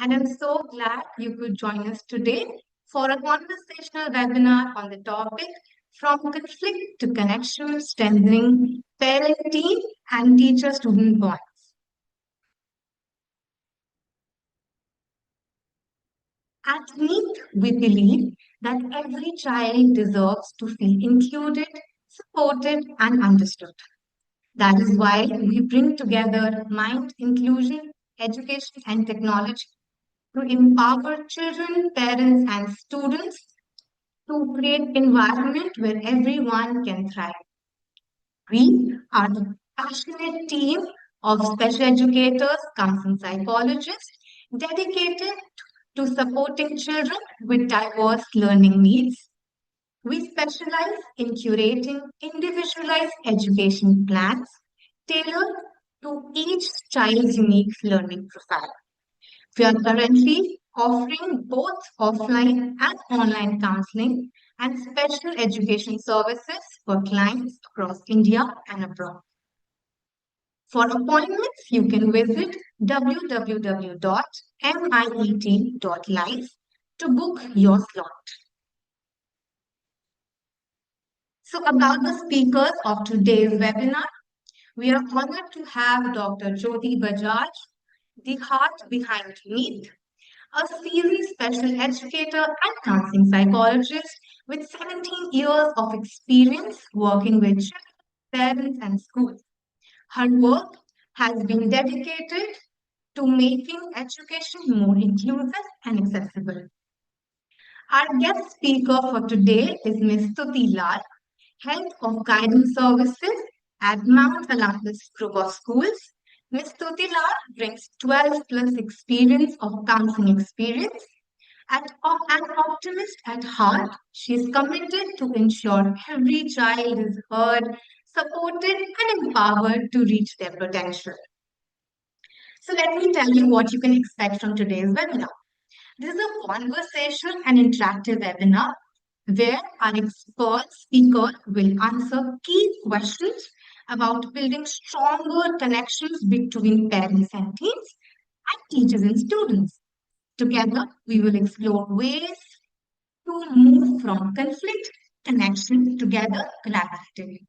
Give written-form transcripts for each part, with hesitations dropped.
and I'm so glad you could join us today for a conversational webinar on the topic From Conflict to Connection, Strengthening Parenting and Teacher-Student Bonds. At MieT, we believe that every child deserves to feel included, supported, and understood. That is why we bring together mind, inclusion, education, and technology to empower children, parents, and students to create environment where everyone can thrive. We are the passionate team of special educators, counseling psychologists, dedicated to supporting children with diverse learning needs. We specialize in curating individualized education plans tailored to each child's unique learning profile. We are currently offering both offline and online counseling and special education services for clients across India and abroad. For appointments, you can visit www.miet.life to book your slot. So, about the speakers of today's webinar, we are honored to have Dr. Jyoti Bajaj, the heart behind MieT, a seasoned special educator and counseling psychologist with 17 years of experience working with children, parents, and schools. Her work has been dedicated to making education more inclusive and accessible. Our guest speaker for today is Ms. Stuti Lal, Head of Guidance Services at Mount Olympus Group of Schools. Ms. Stuti Lal brings 12 plus experience of counseling experience. An optimist at heart, she is committed to ensure every child is heard, supported, and empowered to reach their potential. So let me tell you what you can expect from today's webinar. This is a conversation and interactive webinar where our expert speaker will answer key questions about building stronger connections between parents and teens and teachers and students. Together, we will explore ways to move from conflict connection together collaboratively.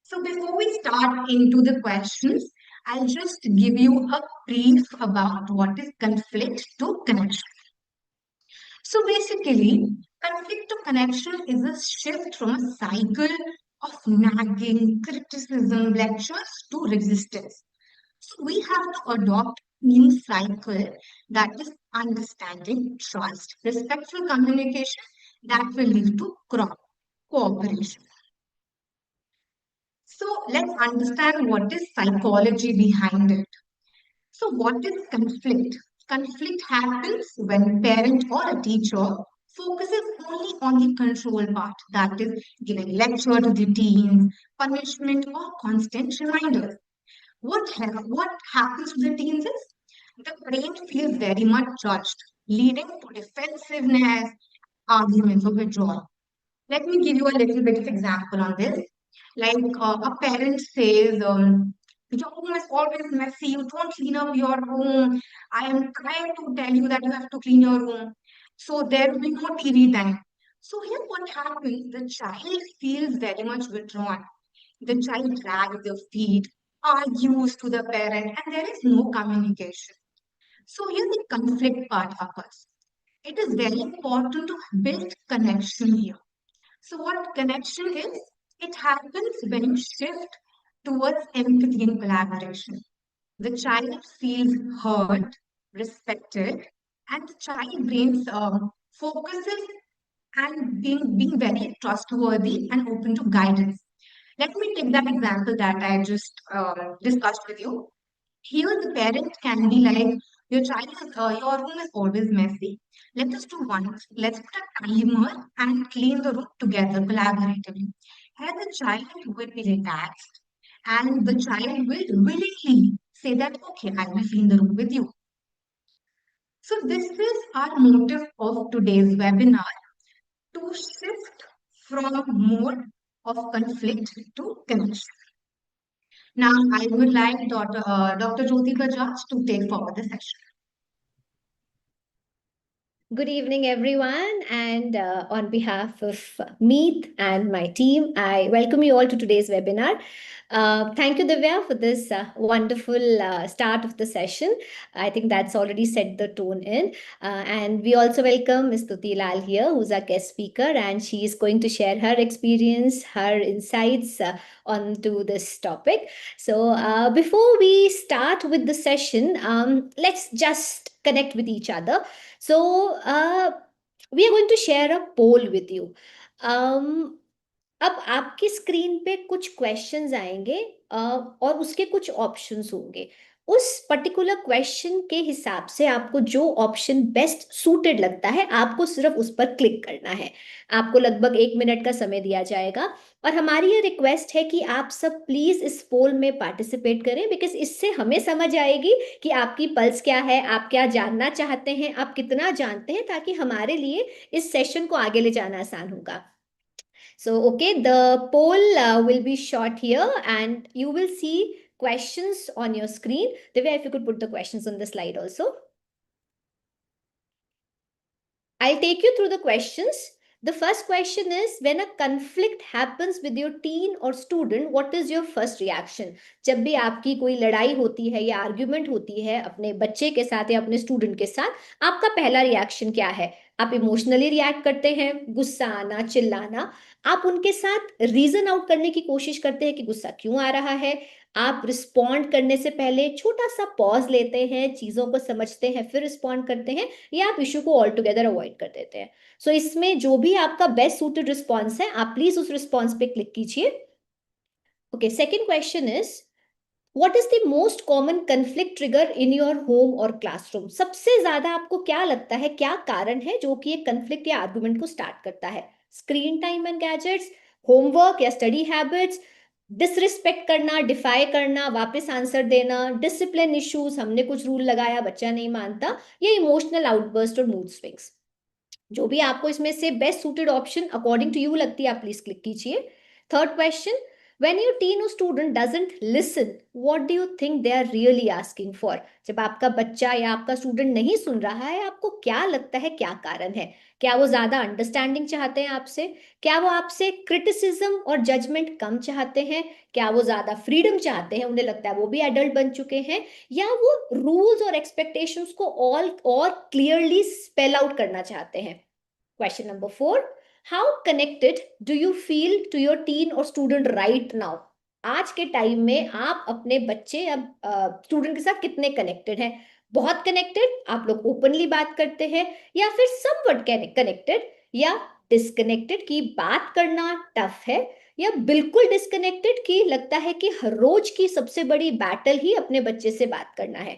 So before we start into the questions, I'll just give you a brief about what is conflict to connection. So basically, conflict to connection is a shift from a cycle of nagging, criticism, lectures to resistance. So we have to adopt a new cycle that is understanding, trust, respectful communication that will lead to cooperation. So let's understand what is psychology behind it. So what is conflict? Conflict happens when a parent or a teacher focuses only on the control part, that is giving lecture to the teens, punishment or constant reminders. What happens to the teens is the brain feels very much judged, leading to defensiveness, arguments or withdrawal. Let me give you a little bit of example on this. Like a parent says, your room is always messy, you don't clean up your room. I am trying to tell you that you have to clean your room. So there will be no TV time. So here what happens, the child feels very much withdrawn. The child drags their feet, argues to the parent, and there is no communication. So here the conflict part occurs. It is very important to build connection here. So what connection is? It happens when you shift towards empathy and collaboration. The child feels heard, respected, and the child brain focuses and being very trustworthy and open to guidance. Let me take that example that I just discussed with you. Here, the parent can be like, your room is always messy. Let us do one. Let's put a timer and clean the room together collaboratively. Here, the child will be relaxed and the child will willingly say that, okay, I will clean the room with you. So, this is our motive of today's webinar to shift from mode of conflict to connection. Now, I would like Dr. Jyoti Bajaj to take forward the session. Good evening, everyone. And on behalf of Meet and my team, I welcome you all to today's webinar. Thank you, Divya, for this wonderful start of the session. I think that's already set the tone in. And we also welcome Ms. Tuti Lal here, who's our guest speaker, and she is going to share her experience, her insights onto this topic. So, before we start with the session, let's just connect with each other. So, we are going to share a poll with you. Um, अब आपकी screen पे कुछ questions आएंगे और उसके कुछ options होंगे। उस पर्टिकुलर क्वेश्चन के हिसाब से आपको जो ऑप्शन बेस्ट सूटेड लगता है आपको सिर्फ उस पर क्लिक करना है। आपको लगभग 1 मिनट का समय दिया जाएगा और हमारी ये रिक्वेस्ट है कि आप सब प्लीज इस पोल में पार्टिसिपेट करें, बिकॉज इससे हमें समझ आएगी कि आपकी पल्स क्या है, आप क्या जानना चाहते हैं, आप कितना जानते हैं, ताकि हमारे लिए इस सेशन को आगे ले जाना आसान होगा। So, okay, the poll will be short here and you will see questions on your screen. Divya, if you could put the questions on the slide also. I'll take you through the questions. The first question is, when a conflict happens with your teen or student, what is your first reaction? जब भी आपकी कोई लड़ाई होती है या argument होती है अपने बच्चे के साथ या अपने स्टूडेंट के साथ, आपका पहला रिएक्शन क्या है? आप इमोशनली रिएक्ट करते हैं, गुस्सा आना, चिल्लाना, आप उनके साथ रीजन आउट करने की कोशिश करते हैं कि गुस्सा क्यों आ रहा है, आप रिस्पॉन्ड करने से पहले छोटा सा पॉज लेते हैं, चीजों को समझते हैं, फिर रिस्पॉन्ड करते हैं, या आप इशू को ऑल टुगेदर अवॉइड कर देते हैं। सो इसमें जो भी आपका बेस्ट सूटेड रिस्पॉन्स है, आप प्लीज उस रिस्पॉन्स पे क्लिक कीजिए। Okay, second question is, what is the most common conflict trigger in your home और क्लासरूम? सबसे ज्यादा आपको क्या लगता है, क्या कारण है जो कि एक कन्फ्लिक्ट या आर्गुमेंट को स्टार्ट करता है? Screen time and gadgets, homework या स्टडी हैबिट्स, डिसरिस्पेक्ट करना, डिफाई करना, वापस आंसर देना, डिसिप्लिन इश्यूज, हमने कुछ रूल लगाया बच्चा नहीं मानता, या इमोशनल आउटबर्स्ट और मूड स्विंग्स? जो भी आपको इसमें से best suited option according to you लगती है, आप प्लीज क्लिक कीजिए। Third question, when your teen or student doesn't listen, what do you think they are really asking for? जब आपका बच्चा या आपका स्टूडेंट नहीं सुन रहा है, आपको क्या लगता है क्या कारण है? क्या वो ज्यादा अंडरस्टैंडिंग चाहते हैं आपसे? क्या वो आपसे क्रिटिसिज्म और जजमेंट कम चाहते हैं? क्या वो ज्यादा फ्रीडम चाहते हैं, उन्हें लगता है वो भी एडल्ट बन चुके हैं? या वो रूल्स और एक्सपेक्टेशंस को ऑल और क्लियरली स्पेल आउट करना चाहते हैं? Question number 4. How connected do you feel to your teen or student right now? आज के टाइम में आप अपने बच्चे या स्टूडेंट के साथ कितने कनेक्टेड हैं? बहुत कनेक्टेड, आप लोग ओपनली बात करते हैं, या फिर समवट कनेक्टेड, या डिस्कनेक्टेड की बात करना टफ है, या बिल्कुल डिस्कनेक्टेड की लगता है कि हर रोज की सबसे बड़ी बैटल ही अपने बच्चे से बात करना है?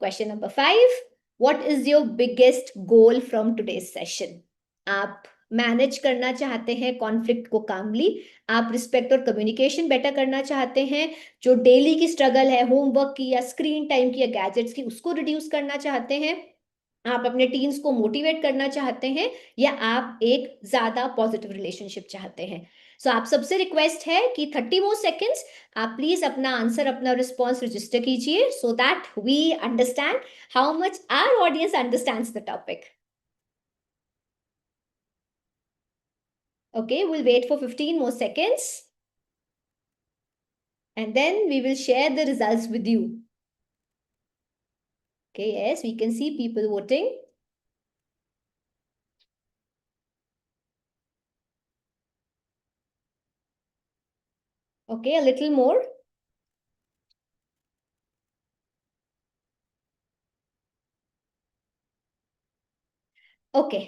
Question number 5. What is your biggest goal from today's session? आप मैनेज करना चाहते हैं कॉन्फ्लिक्ट को कामली, आप रिस्पेक्ट और कम्युनिकेशन बेटर करना चाहते हैं, जो डेली की स्ट्रगल है होमवर्क की या स्क्रीन टाइम की या गैजेट्स की उसको रिड्यूस करना चाहते हैं, आप अपने टीम्स को मोटिवेट करना चाहते हैं, या आप एक ज्यादा पॉजिटिव रिलेशनशिप चाहते हैं? सो आप सबसे रिक्वेस्ट है कि 30 मोर सेकेंड्स आप प्लीज अपना आंसर, अपना रिस्पॉन्स रजिस्टर कीजिए, so that we understand how much our audience understands the topic. Okay, we'll wait for 15 more seconds. And then we will share the results with you. Okay, yes, we can see people voting. Okay, a little more. Okay,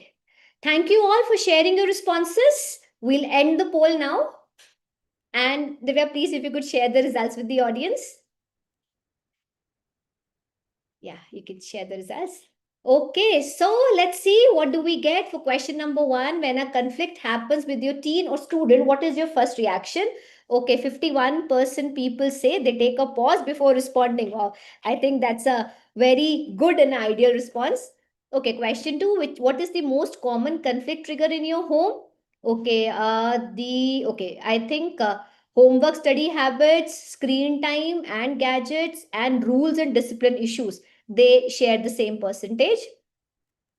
thank you all for sharing your responses. We'll end the poll now. And Divya, please, if you could share the results with the audience. Yeah, you can share the results. Okay, so let's see what do we get for question number 1. When a conflict happens with your teen or student, what is your first reaction? Okay, 51% people say they take a pause before responding. Wow, I think that's a very good and ideal response. Okay, question 2, what is the most common conflict trigger in your home? Okay, I think homework, study habits, screen time and gadgets, and rules and discipline issues, they share the same percentage.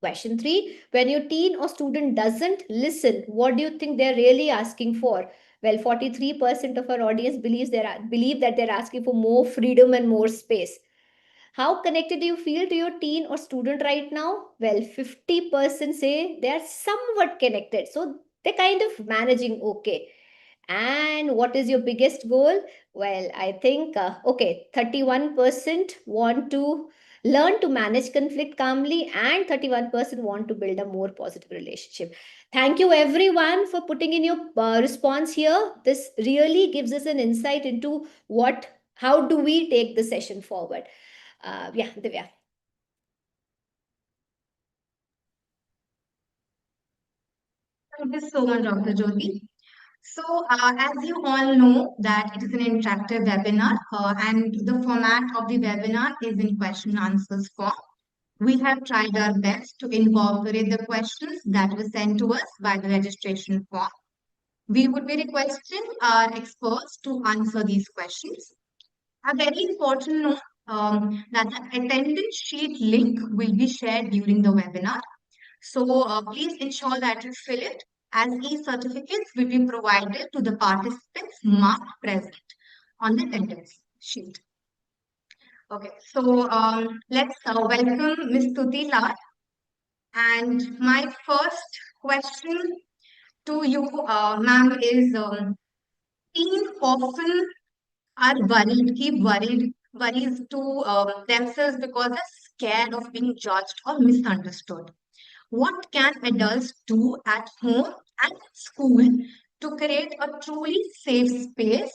Question 3, when your teen or student doesn't listen, what do you think they're really asking for? Well, 43% of our audience believe that they're asking for more freedom and more space. How connected do you feel to your teen or student right now? Well, 50% say they are somewhat connected. So they're kind of managing okay. And what is your biggest goal? Well, I think, okay, 31% want to learn to manage conflict calmly, and 31% want to build a more positive relationship. Thank you, everyone, for putting in your response here. This really gives us an insight into how do we take the session forward. Yeah, Divya. Thank you so much, Dr. Jyoti. So, as you all know, that it is an interactive webinar, and the format of the webinar is in question answers form. We have tried our best to incorporate the questions that were sent to us by the registration form. We would be requesting our experts to answer these questions. A very important note that the attendance sheet link will be shared during the webinar. So please ensure that you fill it, as e-certificates will be provided to the participants marked present on the attendance sheet. Okay, so let's welcome Ms. Tuti Lal. And my first question to you, ma'am, is teens often are worried, keep worries to themselves because they're scared of being judged or misunderstood. What can adults do at home and school to create a truly safe space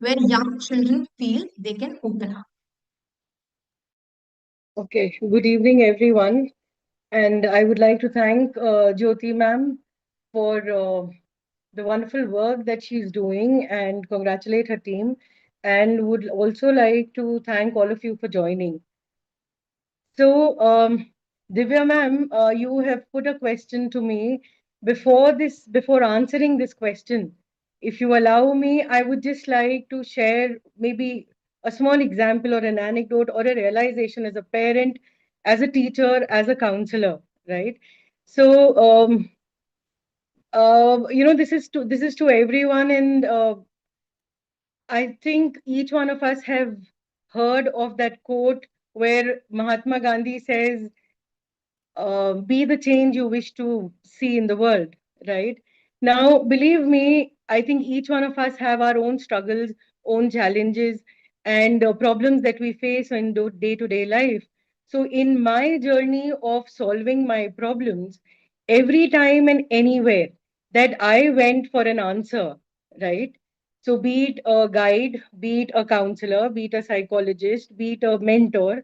where young children feel they can open up? Okay, good evening, everyone. And I would like to thank Jyoti ma'am for the wonderful work that she's doing and congratulate her team. And would also like to thank all of you for joining. So, Divya ma'am, you have put a question to me. Before answering this question, if you allow me, I would just like to share maybe a small example or an anecdote or a realization as a parent, as a teacher, as a counselor, right? So, this is to everyone, and I think each one of us have heard of that quote where Mahatma Gandhi says, be the change you wish to see in the world, right? Now, believe me, I think each one of us have our own struggles, own challenges, and problems that we face in day to day life. So, in my journey of solving my problems, every time and anywhere that I went for an answer, right? So, be it a guide, be it a counselor, be it a psychologist, be it a mentor,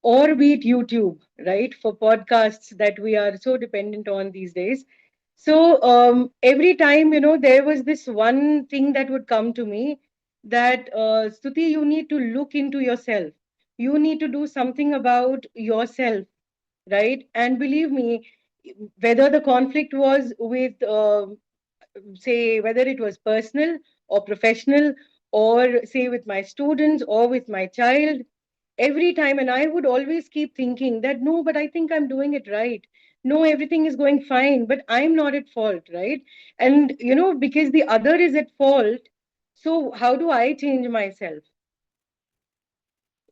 or be it YouTube, right? For podcasts that we are so dependent on these days. So every time, there was this one thing that would come to me that, Stuti, you need to look into yourself. You need to do something about yourself, right? And believe me, whether the conflict was with, say, whether it was personal or professional, or say with my students or with my child, every time, and I would always keep thinking that no, but I think I'm doing it right. No, everything is going fine, but I'm not at fault, right? And because the other is at fault, so how do I change myself?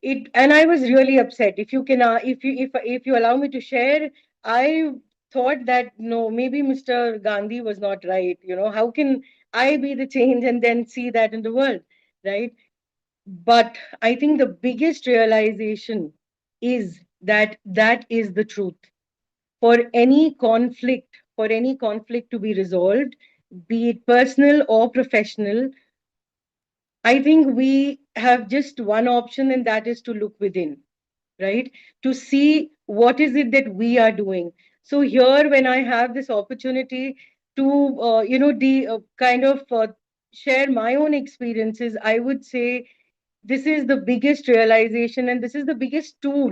It And I was really upset. If you can if you allow me to share, I thought that no, maybe Mr. Gandhi was not right. How can I be the change and then see that in the world, right? But I think the biggest realization is that that is the truth. For any conflict to be resolved, be it personal or professional, I think we have just one option, and that is to look within, right? To see what is it that we are doing. So here, when I have this opportunity to, kind of share my own experiences, I would say this is the biggest realization and this is the biggest tool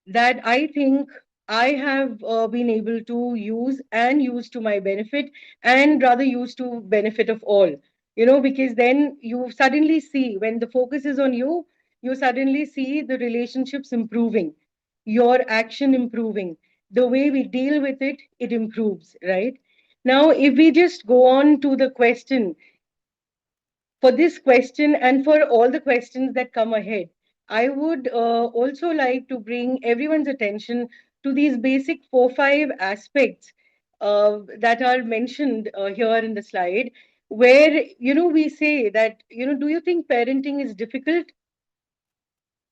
that I think I have been able to use to my benefit, and rather use to benefit of all. Because then you suddenly see, when the focus is on you, you suddenly see the relationships improving, your action improving, the way we deal with it, it improves, right? Now, if we just go on to the question, for this question and for all the questions that come ahead, I would also like to bring everyone's attention to these basic 4 5 aspects that are mentioned here in the slide, where we say that do you think parenting is difficult?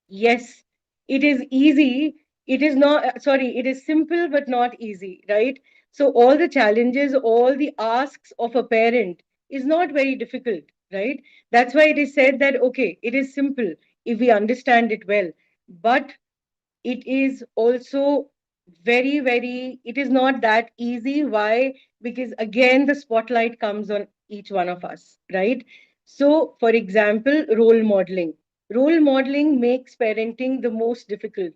Yes, it is easy. It is not, sorry, it is simple but not easy, right? So, all the challenges, all the asks of a parent is not very difficult, right? That's why it is said that, okay, it is simple if we understand it well. But it is also very, very, it is not that easy. Why? Because again, the spotlight comes on each one of us, right? So, for example, role modeling. Role modeling makes parenting the most difficult.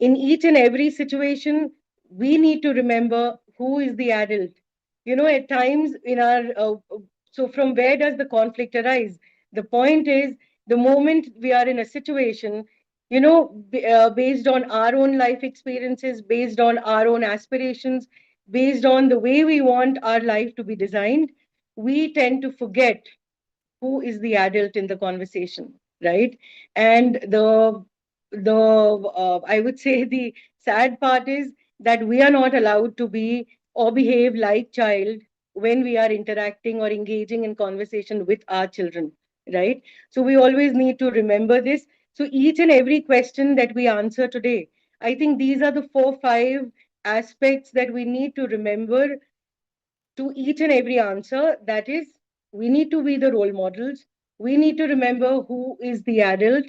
In each and every situation, we need to remember who is the adult. At times in our, so from where does the conflict arise? The point is, the moment we are in a situation, based on our own life experiences, based on our own aspirations, based on the way we want our life to be designed, we tend to forget who is the adult in the conversation, right? And the I would say the sad part is that we are not allowed to be or behave like child when we are interacting or engaging in conversation with our children, right? So we always need to remember this. So each and every question that we answer today, I think these are the 4 5 aspects that we need to remember to each and every answer. That is, we need to be the role models. We need to remember who is the adult.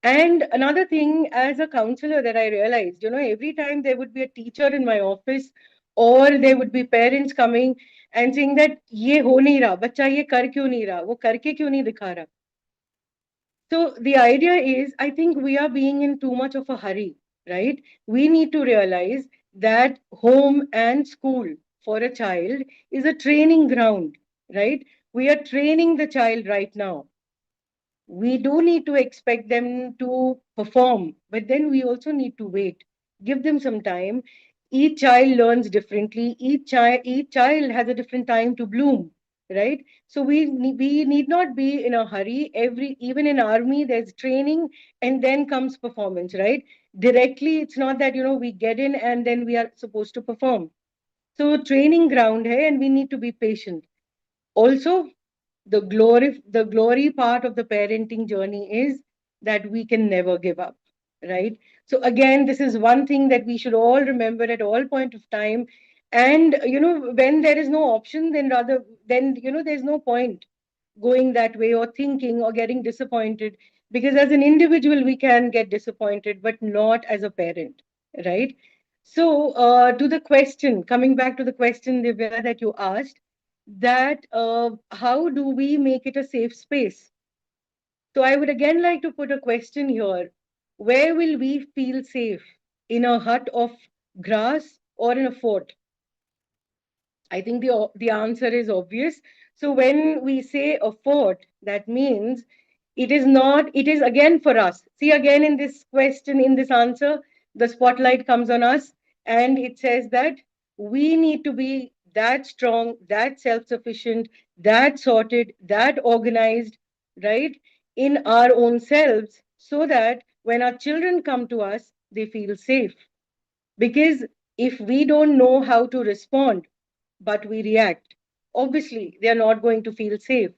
And another thing, as a counselor, that I realized, every time there would be a teacher in my office, or there would be parents coming and saying that ये हो नहीं रहा, बच्चा ये कर क्यों नहीं रहा, वो करके क्यों नहीं दिखा रहा. So the idea is, I think we are being in too much of a hurry, right? We need to realize that home and school for a child is a training ground, right? We are training the child right now. We do need to expect them to perform, but then we also need to wait, give them some time. Each child learns differently. Each child has a different time to bloom, right? So we need not be in a hurry. Even in army, there's training and then comes performance, right? Directly, it's not that we get in and then we are supposed to perform. So training ground hai, and we need to be patient. Also, the glory part of the parenting journey is that we can never give up, right? So again, this is one thing that we should all remember at all point of time. And when there is no option, then there's no point going that way or thinking or getting disappointed, because as an individual we can get disappointed, but not as a parent, right? So to the question, coming back to the question, Divya, that you asked, that how do we make it a safe space? So I would again like to put a question here. Where will we feel safe? In a hut of grass or in a fort? I think the answer is obvious. So when we say a fort, that means it is not, it is again for us. See, again in this question, in this answer, the spotlight comes on us, and it says that we need to be that strong, that self sufficient, that sorted, that organized, right, in our own selves, so that when our children come to us, they feel safe. Because if we don't know how to respond, but we react, obviously they are not going to feel safe.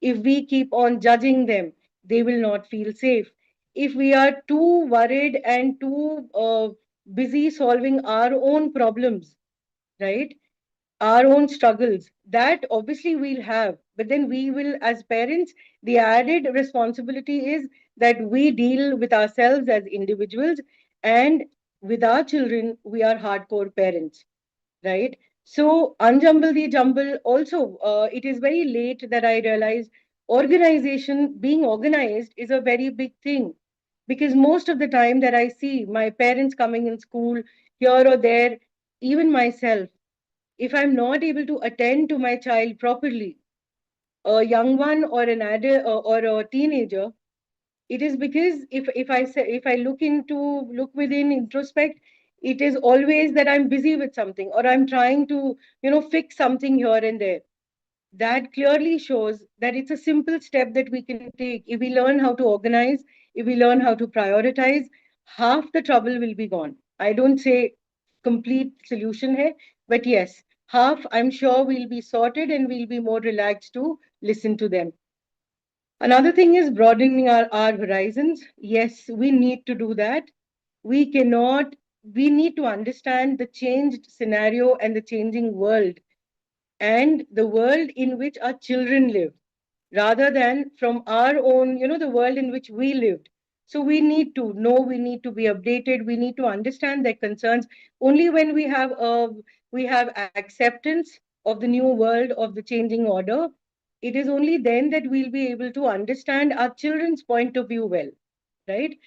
If we keep on judging them, they will not feel safe. If we are too worried and too busy solving our own problems, right? Our own struggles, that obviously we'll have. But then we will, as parents, the added responsibility is that we deal with ourselves as individuals, and with our children, we are hardcore parents, right? So, unjumble the jumble. Also, it is very late that I realized organization, being organized, is a very big thing. Because most of the time that I see my parents coming in school here or there, even myself, if I'm not able to attend to my child properly, a young one or an adult or a teenager, it is because if I say, if I look within introspect, It is always that I'm busy with something, or I'm trying to, fix something here and there. That clearly shows that it's a simple step that we can take. If we learn how to organize, if we learn how to prioritize, half the trouble will be gone. I don't say complete solution here, but yes, half I'm sure will be sorted, and we'll be more relaxed to listen to them. Another thing is broadening our horizons. Yes, we need to do that. We cannot, we need to understand the changed scenario and the changing world, and the world in which our children live, rather than from our own, the world in which we lived. So we need to know, we need to be updated, we need to understand their concerns. Only when we have acceptance of the new world, of the changing order, it is only then that we'll be able to understand our children's point of view well, right?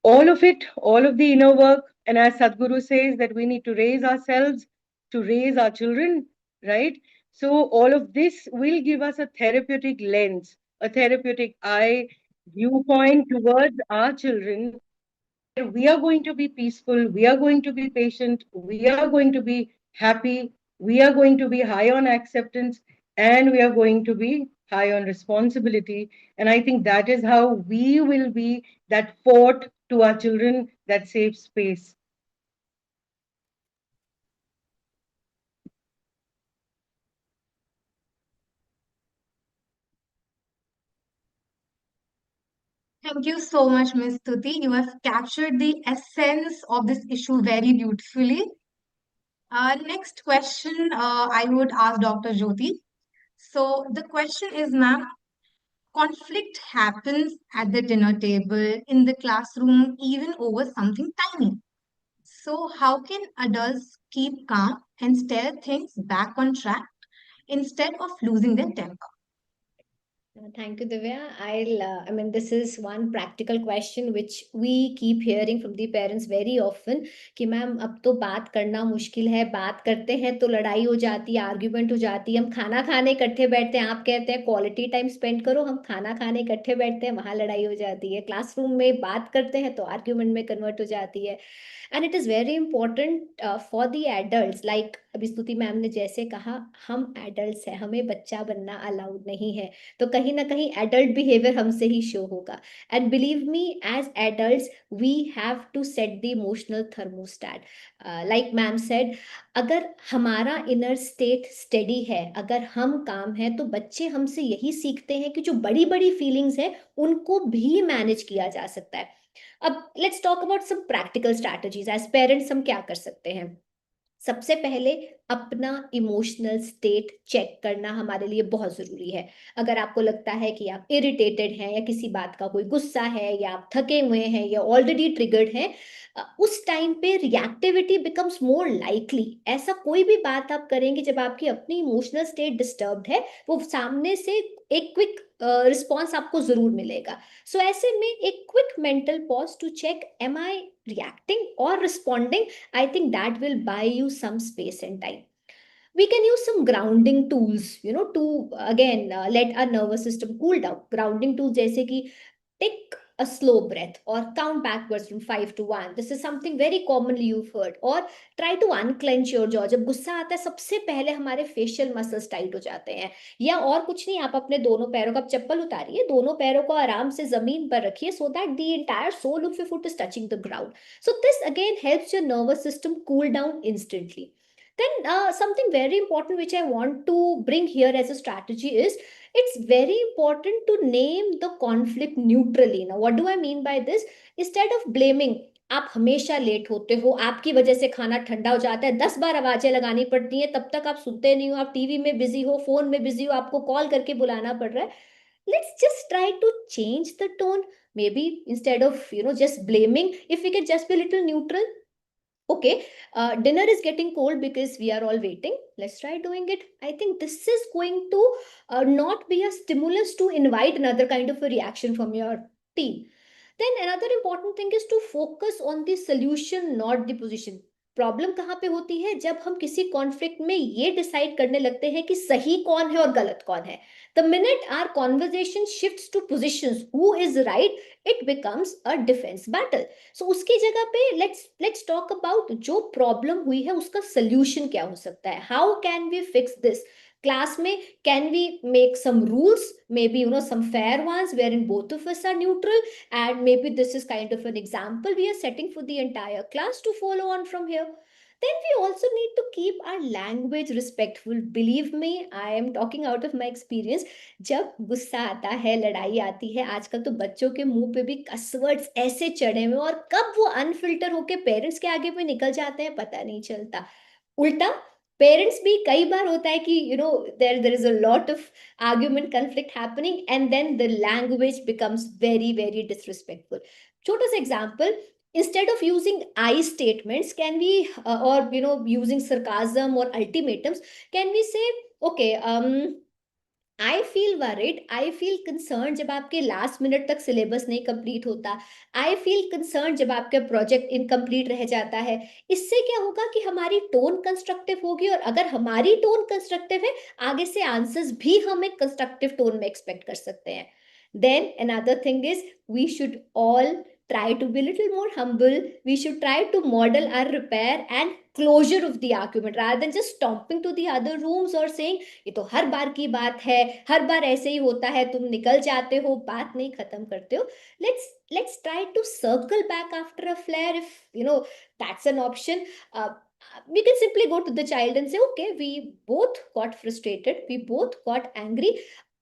All of it, all of the inner work. And as Sadhguru says, that we need to raise ourselves to raise our children, right? So all of this will give us a therapeutic lens, a therapeutic eye, viewpoint towards our children, where we are going to be peaceful, we are going to be patient, we are going to be happy, we are going to be high on acceptance, and we are going to be high on responsibility. And I think that is how we will be that fort to our children, that safe space. Thank you so much, Ms. Tuti. You have captured the essence of this issue very beautifully. Next question I would ask Dr. Jyoti. So the question is, ma'am, conflict happens at the dinner table, in the classroom, even over something tiny. So how can adults keep calm and steer things back on track instead of losing their temper? Thank you, Divya. I mean, this is one practical question which we keep hearing from the parents very often कि ma'am अब तो बात करना मुश्किल है, बात करते हैं तो लड़ाई हो जाती है, आर्ग्यूमेंट हो जाती है, हम खाना खाने इकट्ठे बैठते हैं, आप कहते हैं क्वालिटी टाइम स्पेंड करो, हम खाना खाने इकट्ठे बैठते हैं, वहाँ लड़ाई हो जाती है, क्लासरूम में बात करते हैं तो आर्ग्यूमेंट में कन्वर्ट हो जाती है. And it is very important for the adult. Like अभी स्तुति मैम ने जैसे कहा, हम एडल्ट्स हैं, हमें बच्चा बनना अलाउड नहीं है, तो कहीं ना कहीं एडल्ट बिहेवियर हमसे ही शो होगा. And believe me, as adults we have to set the emotional thermostat. Like ma'am said, अगर हमारा इनर स्टेट स्टेडी है, अगर हम काम है, तो बच्चे हमसे यही सीखते हैं कि जो बड़ी बड़ी फीलिंग्स है उनको भी मैनेज किया जा सकता है. अब let's talk about some practical strategies. As parents हम क्या कर सकते हैं? सबसे पहले अपना इमोशनल स्टेट चेक करना हमारे लिए बहुत ज़रूरी है. अगर आपको लगता है कि आप इरिटेटेड हैं या किसी बात का कोई गुस्सा है या आप थके हुए हैं या ऑलरेडी ट्रिगर्ड हैं, उस टाइम पे रिएक्टिविटी बिकम्स मोर लाइकली. ऐसा कोई भी बात आप करेंगे जब आपकी अपनी इमोशनल स्टेट डिस्टर्ब्ड है, वो सामने से एक क्विक रिस्पॉन्स आपको ज़रूर मिलेगा. सो ऐसे में एक quick mental pause to check, am I reacting or responding? I think that will buy you some space and time. We can use some grounding tools, to again let our nervous system cool down. Grounding tools जैसे कि take a slow breath or count backwards from 5 to 1. This is something very commonly you've heard. Or try to unclench your jaw. जब गुस्सा आता है सबसे पहले हमारे facial muscles tight हो जाते हैं. या और कुछ नहीं, आप अपने दोनों पैरों का चप्पल उतारिए, दोनों पैरों को आराम से जमीन पर रखिए, so that the entire sole of your foot is touching the ground. So this again helps your nervous system cool down instantly. Then something very important which I want to bring here as a strategy is, it's very important to name the conflict neutrally. Now what do I mean by this? Instead of blaming, आप हमेशा late होते हो, आपकी वजह से खाना ठंडा हो जाता है, 10 बार आवाजें लगानी पड़ती हैं, तब तक आप सुनते नहीं हो, आप टीवी में बिजी हो, फोन में बिजी हो, आपको कॉल करके बुलाना पड़ रहा है. Let's just try to change the tone. Maybe instead of just blaming, if we could just be a little neutral. Okay, dinner is getting cold because we are all waiting, let's try doing it. I think this is going to not be a stimulus to invite another kind of a reaction from your team. Then another important thing is to focus on the solution, not the position. Problem कहाँ पे होती है, जब हम किसी conflict में ये decide करने लगते हैं कि सही कौन है और गलत कौन है. The minute our conversation shifts to positions who is right, it becomes a defence battle. So उसकी जगह पे लेट्स टॉक अबाउट जो प्रॉब्लम हुई है उसका सोल्यूशन क्या हो सकता है. How can we fix this. Class में can we make some rules, maybe some fair ones wherein both of us are neutral, and maybe this is kind of an example we are setting for the entire class to follow on from here. Then we also need to keep our language respectful. Believe me, I am talking out of my experience. जब गुस्सा आता है, लड़ाई आती है, आजकल तो बच्चों के मुंह पे भी कसवर्ड्स ऐसे चढ़े हुए, और कब वो अनफिल्टर होके पेरेंट्स के आगे पे निकल जाते हैं पता नहीं चलता. उल्टा पेरेंट्स भी कई बार होता है कि there is a lot of argument conflict happening, and then the language becomes very very disrespectful. छोटा सा example, instead of using I statements, can we or using sarcasm or ultimatums, can we say, okay, I feel worried, I feel concern जब आपके last minute तक syllabus नहीं complete होता, I feel concern जब आपका project incomplete रह जाता है. इससे क्या होगा कि हमारी टोन कंस्ट्रक्टिव होगी, और अगर हमारी टोन कंस्ट्रक्टिव है, आगे से आंसर्स भी हम एक कंस्ट्रक्टिव टोन में एक्सपेक्ट कर सकते हैं. Then another thing is, we should all try to be a little more humble. We should try to model our repair and closure of the argument, rather than just stomping to the other rooms or saying, ये तो हर बार की बात है, हर बार ऐसे ही होता है, तुम निकल जाते हो, बात नहीं खत्म करते हो. Let's try to circle back after a flare, if that's an option. We can simply go to the child and say, okay, we both got frustrated, we both got angry.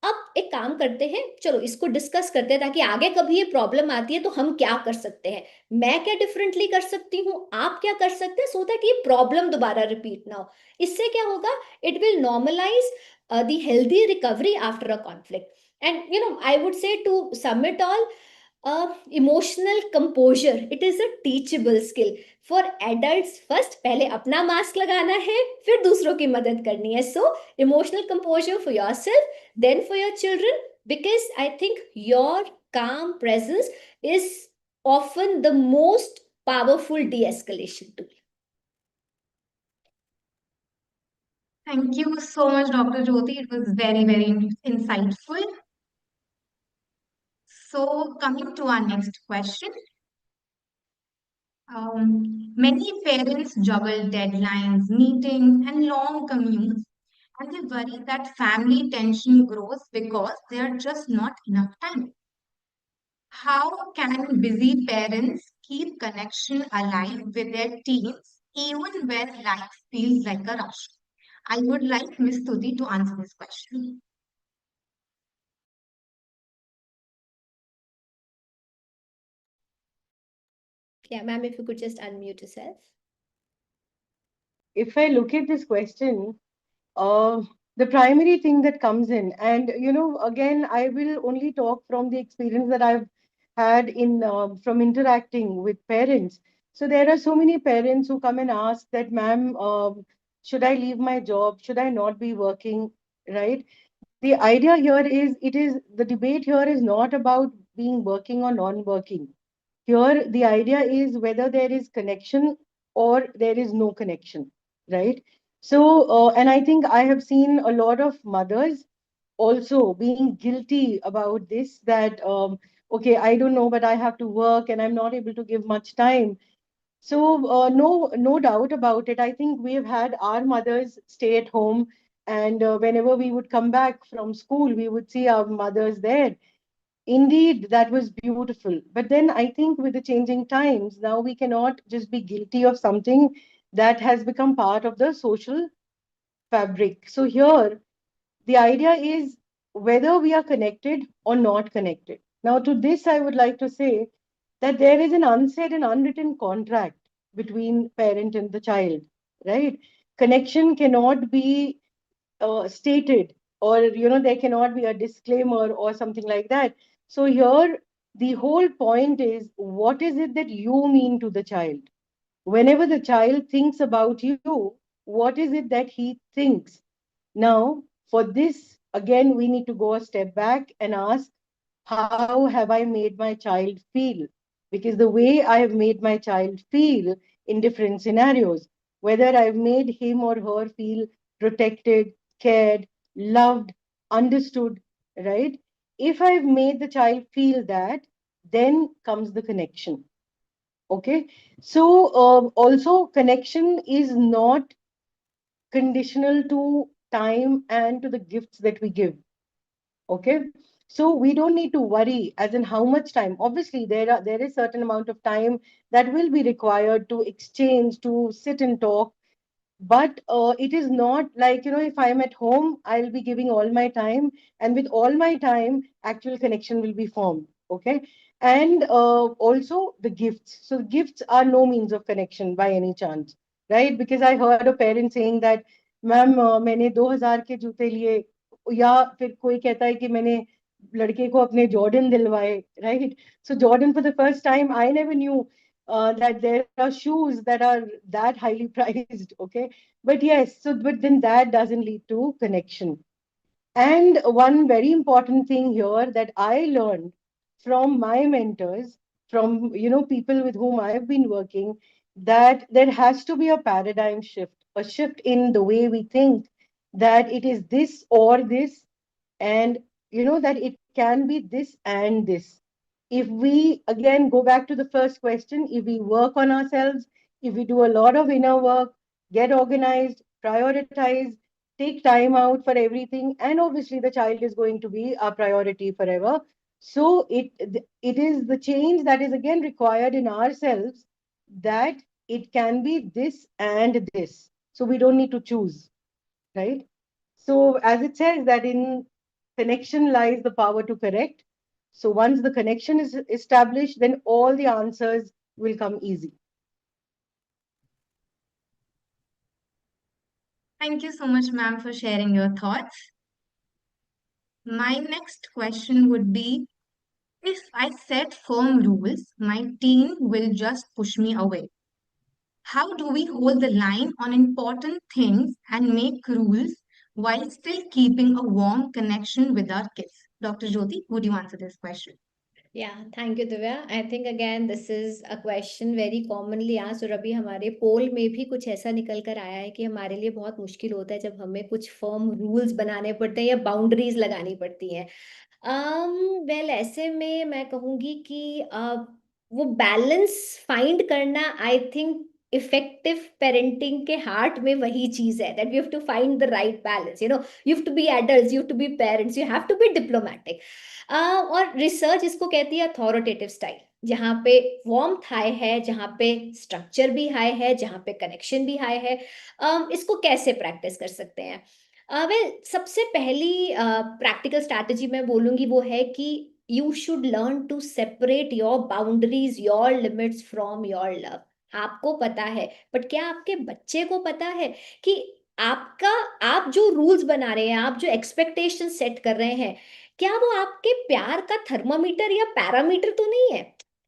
अब एक काम करते हैं, चलो इसको डिस्कस करते हैं, ताकि आगे कभी ये प्रॉब्लम आती है तो हम क्या कर सकते हैं, मैं क्या डिफरेंटली कर सकती हूँ, आप क्या कर सकते हैं, सो दैट ये प्रॉब्लम दोबारा रिपीट ना हो. इससे क्या होगा, it will normalize the healthy recovery after a conflict. And I would say, to sum it all, emotional composure, it is a teachable skill for adults. First पहले अपना mask लगाना है, फिर दूसरों की मदद करनी है. So emotional composure for yourself, then for your children, because I think your calm presence is often the most powerful de-escalation tool. Thank you so much, Dr. Jyoti. It was very, very insightful. So, coming to our next question. Many parents juggle deadlines, meetings, and long commutes, and they worry that family tension grows because there are just not enough time. How can busy parents keep connection alive with their teens even when life feels like a rush? I would like Miss Tuti to answer this question. Yeah, ma'am, if you could just unmute yourself. If I look at this question, uh, the primary thing that comes in, and again, I will only talk from the experience that I've had in from interacting with parents. So there are so many parents who come and ask that, ma'am, should I leave my job? Should I not be working? Right? The idea here is, the debate here is not about being working or non-working. Here, the idea is whether there is connection or there is no connection, right? So, and I think I have seen a lot of mothers also being guilty about this, that, okay, I don't know, but I have to work and I'm not able to give much time. So, no doubt about it. I think we've had our mothers stay at home, and whenever we would come back from school, we would see our mothers there. Indeed, that was beautiful. But then I think with the changing times, now we cannot just be guilty of something that has become part of the social fabric. So here, the idea is whether we are connected or not connected. Now, to this, I would like to say that there is an unsaid and unwritten contract between parent and the child, right? Connection cannot be stated, or there cannot be a disclaimer or something like that. So here the whole point is, what is it that you mean to the child? Whenever the child thinks about you, what is it that he thinks? Now, for this, again, we need to go a step back and ask, how have I made my child feel? Because the way I have made my child feel in different scenarios, whether I've made him or her feel protected, cared, loved, understood, right? If I've made the child feel that, then comes the connection. Okay. So, also, connection is not conditional to time and to the gifts that we give. Okay. So we don't need to worry as in how much time. Obviously, there is certain amount of time that will be required to exchange, to sit and talk, but it is not like, if I'm at home, I'll be giving all my time, and with all my time, actual connection will be formed. Okay. And also the gifts. So gifts are no means of connection by any chance, right? Because I heard a parent saying that, ma'am मैंने 2000 के जूते लिए, या फिर कोई कहता है कि मैंने लड़के को अपने जॉर्डन दिलवाए, right? So Jordan for the first time I never knew that there are shoes that are that highly priced. Okay. But yes, so but then that doesn't lead to connection. And one very important thing here that I learned from my mentors, from people with whom I've been working, that there has to be a paradigm shift, a shift in the way we think, that it is this or this, and that it can be this and this. If we again go back to the first question, if we work on ourselves, if we do a lot of inner work, get organized, prioritize, take time out for everything, and obviously the child is going to be our priority forever. So it is the change that is again required in ourselves, that it can be this and this, so we don't need to choose, right? So, as it says, that in connection lies the power to correct. So, once the connection is established, then all the answers will come easy. Thank you so much, ma'am, for sharing your thoughts. My next question would be, if I set firm rules, my teen will just push me away. How do we hold the line on important things and make rules while still keeping a warm connection with our kids? Dr. Jyoti, would you answer this question? Yeah, thank you, Divya. I think again this is a question very commonly asked, और अभी हमारे पोल में भी कुछ ऐसा निकल कर आया है कि हमारे लिए बहुत मुश्किल होता है जब हमें कुछ फर्म रूल्स बनाने पड़ते हैं या बाउंड्रीज लगानी पड़ती हैं। वेल ऐसे में मैं कहूँगी कि वो बैलेंस फाइंड करना, आई थिंक इफेक्टिव पेरेंटिंग के हार्ट में वही चीज है, that you have to find the right balance, you have to be adults, you have to be parents, you have to be diplomatic. और रिसर्च इसको कहती है अथॉरिटेटिव स्टाइल, जहाँ पे वार्मथ हाई है, जहाँ पे स्ट्रक्चर भी हाई है, जहाँ पे कनेक्शन भी हाई है। इसको कैसे प्रैक्टिस कर सकते हैं? वेल सबसे पहली प्रैक्टिकल स्ट्रैटेजी मैं बोलूंगी वो है कि you should learn to separate your boundaries, your limits from your love. आपको पता है, बट क्या आपके बच्चे को पता है कि आपका, आप जो रूल्स बना रहे हैं, आप जो एक्सपेक्टेशन सेट कर रहे हैं, क्या वो आपके प्यार का थर्मामीटर या पैरामीटर तो नहीं है?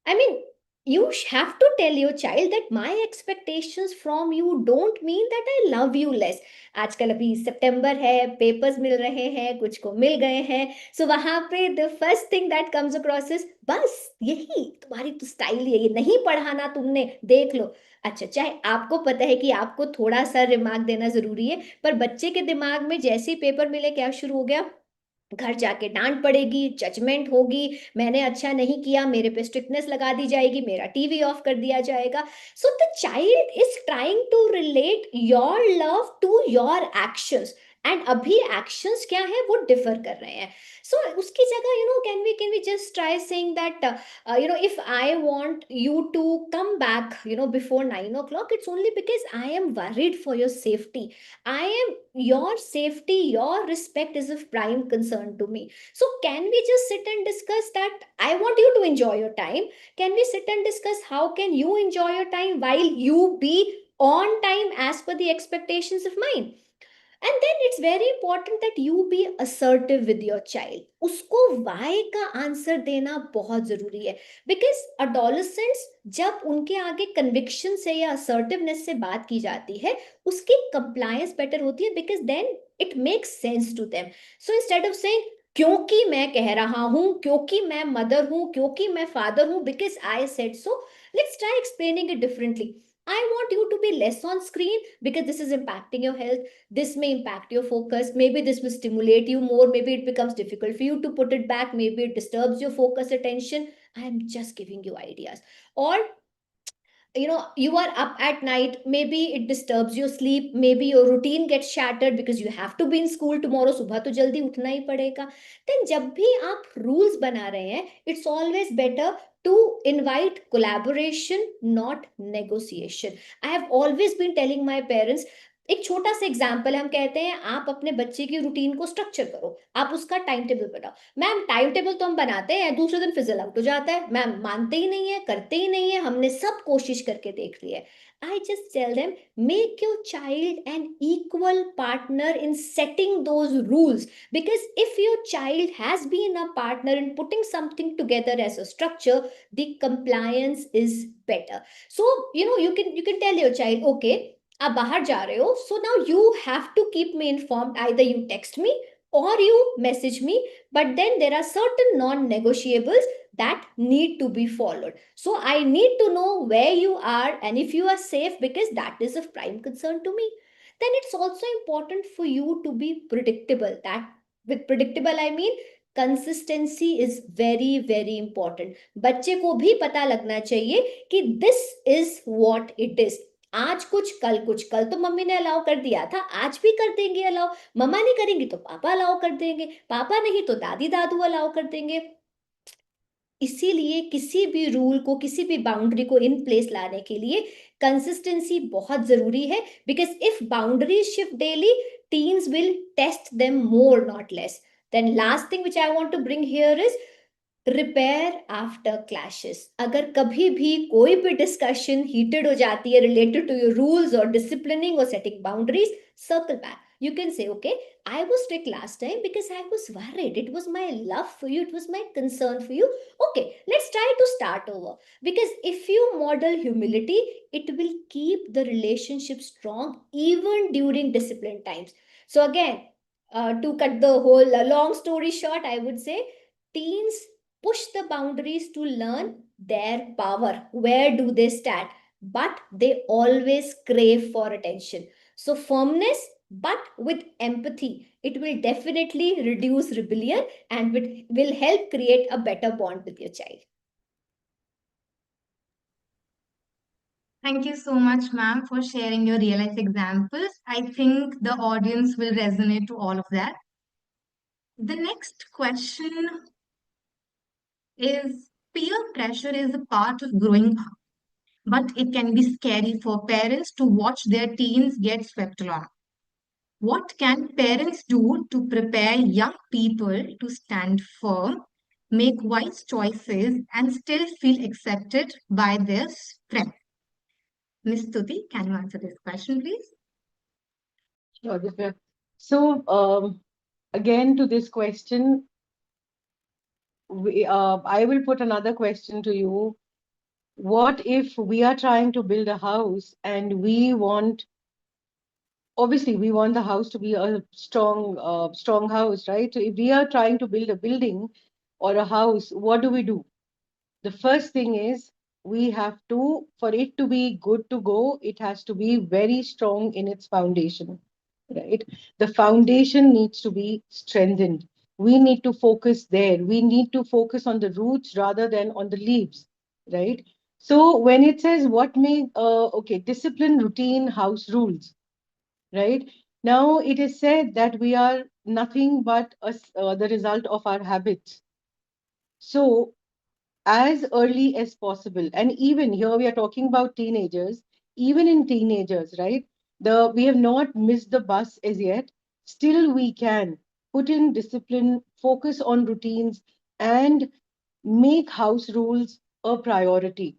I mean you have to tell your child that my expectations from you don't mean that I love you less. आजकल अभी सितंबर है, पेपर्स मिल रहे हैं, कुछ को मिल गए हैं, सो वहां पे the first thing that comes across is, बस यही तुम्हारी तो स्टाइल है, ये नहीं पढ़ाना तुमने, देख लो। अच्छा, चाहे आपको पता है कि आपको थोड़ा सा रिमार्क देना जरूरी है, पर बच्चे के दिमाग में जैसे ही पेपर मिले क्या शुरू हो गया? घर जाके डांट पड़ेगी, जजमेंट होगी, मैंने अच्छा नहीं किया, मेरे पे स्ट्रिक्टनेस लगा दी जाएगी, मेरा टीवी ऑफ कर दिया जाएगा। So the child is trying to relate your love to your actions, and अभी एक्शंस क्या है वो डिफर कर रहे हैं। सो उसकी जगह can we just try saying that if I want you to come back before 9 o'clock, it's only because I am worried for your safety. I am Your safety, your respect is of prime concern to me. So can we just sit and discuss that I want you to enjoy your time? Can we sit and discuss how can you enjoy your time while you be on time as per the expectations of mine? And then it's very important that you be assertive with your child. उसको why का answer देना बहुत जरूरी है, because adolescents जब उनके आगे conviction से या assertiveness से बात की जाती है, उसकी compliance better होती है, because then it makes sense to them. So instead of saying क्योंकि मैं कह रहा हूं, क्योंकि मैं मदर हूं, क्योंकि मैं फादर हूं, because I said so, let's try explaining it differently. I want you to be less on screen because this is impacting your health. This may impact your focus. Maybe this will stimulate you more. Maybe it becomes difficult for you to put it back. Maybe it disturbs your focus, attention. I am just giving you ideas. Or you are up at night, maybe it disturbs your sleep, maybe your routine gets shattered because you have to be in school tomorrow, सुबह तो जल्दी उठना ही पड़ेगा. Then जब भी आप rules बना रहे हैं, it's always better to invite collaboration, not negotiation. I have always been telling my parents, एक छोटा सा एग्जाम्पल हम कहते हैं आप अपने बच्चे की रूटीन को स्ट्रक्चर करो, आप उसका टाइम टेबल बनाओ. मैम टाइम टेबल तो हम बनाते हैं, दूसरे दिन फिजल आउट हो जाता है. मैम मानते ही नहीं है, करते ही नहीं है, हमने सब कोशिश करके देख लिया है. I just tell them, make your child an equal partner in setting those rules, because if your child has been a partner in putting something together as a structure, the compliance is better. So you can tell your child, okay, आप बाहर जा रहे हो, so now you have to keep me informed. Either you text me or you message me, but then there are certain non-negotiables that need to be followed. So I need to know where you are and if you are safe, because that is of prime concern to me. Then it's also important for you to be predictable. That with predictable I mean consistency is very very important. बच्चे को भी पता लगना चाहिए कि this is what it is. आज कुछ कल कुछ, कल तो मम्मी ने अलाउ कर दिया था, आज भी कर देंगे अलाउ. मम्मा नहीं करेंगी तो पापा अलाउ कर देंगे, पापा नहीं तो दादी दादू अलाउ कर देंगे. इसीलिए किसी भी रूल को, किसी भी बाउंड्री को इन प्लेस लाने के लिए कंसिस्टेंसी बहुत जरूरी है. Because if boundaries shift daily, teens will test them more not less. Then last thing which I want to bring here is repair after clashes. अगर कभी भी कोई भी डिस्कशन हीटेड हो जाती है रिलेटेड टू योर रूल्स और disciplining और setting boundaries, circle back. You can say, okay, I was strict last time because I was worried. It was my love for you, it was my concern for you. Okay, let's try to start over. Because if you model humility, it will keep the relationship strong even during discipline times. So again, to cut the whole long story short, I would say teens push the boundaries to learn their power. Where do they stand? But they always crave for attention. So firmness, but with empathy, it will definitely reduce rebellion and will help create a better bond with your child. Thank you so much, ma'am, for sharing your real life examples. I think the audience will resonate to all of that. The next question is, peer pressure is a part of growing up, but it can be scary for parents to watch their teens get swept along. What can parents do to prepare young people to stand firm, make wise choices, and still feel accepted by their friends? Ms. Stuti, can you answer this question, please? Sure, Divya. So, again, to this question, I will put another question to you. What if we are trying to build a house and obviously, we want the house to be a strong house, right? So if we are trying to build a building or a house, what do? The first thing is we have to, for it to be good to go, it has to be very strong in its foundation, right? The foundation needs to be strengthened. We need to focus there. We need to focus on the roots rather than on the leaves, right? So when it says okay, discipline, routine, house rules, right? Now it is said that we are nothing but the result of our habits. So as early as possible, and even here we are talking about teenagers, even in teenagers, right? We have not missed the bus as yet. Still, we can put in discipline, focus on routines, and make house rules a priority.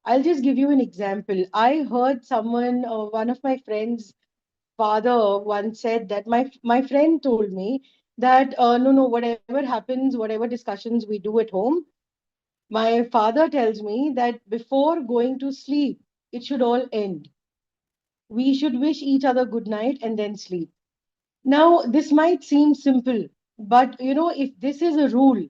I'll just give you an example. I heard one of my friends' father once said that my friend told me that no, whatever happens, whatever discussions we do at home, my father tells me that before going to sleep, it should all end. We should wish each other good night and then sleep. Now, this might seem simple, but if this is a rule,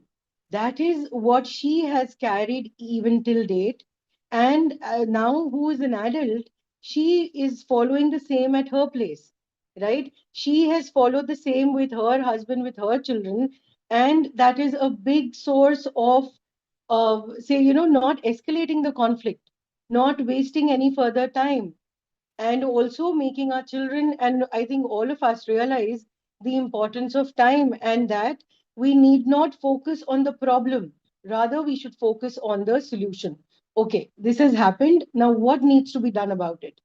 that is what she has carried even till date. And now, who is an adult, she is following the same at her place, right? She has followed the same with her husband, with her children, and that is a big source of, say, not escalating the conflict, not wasting any further time, and also making our children, and I think all of us, realize the importance of time, and that we need not focus on the problem, rather we should focus on the solution. Okay, this has happened, now what needs to be done about it?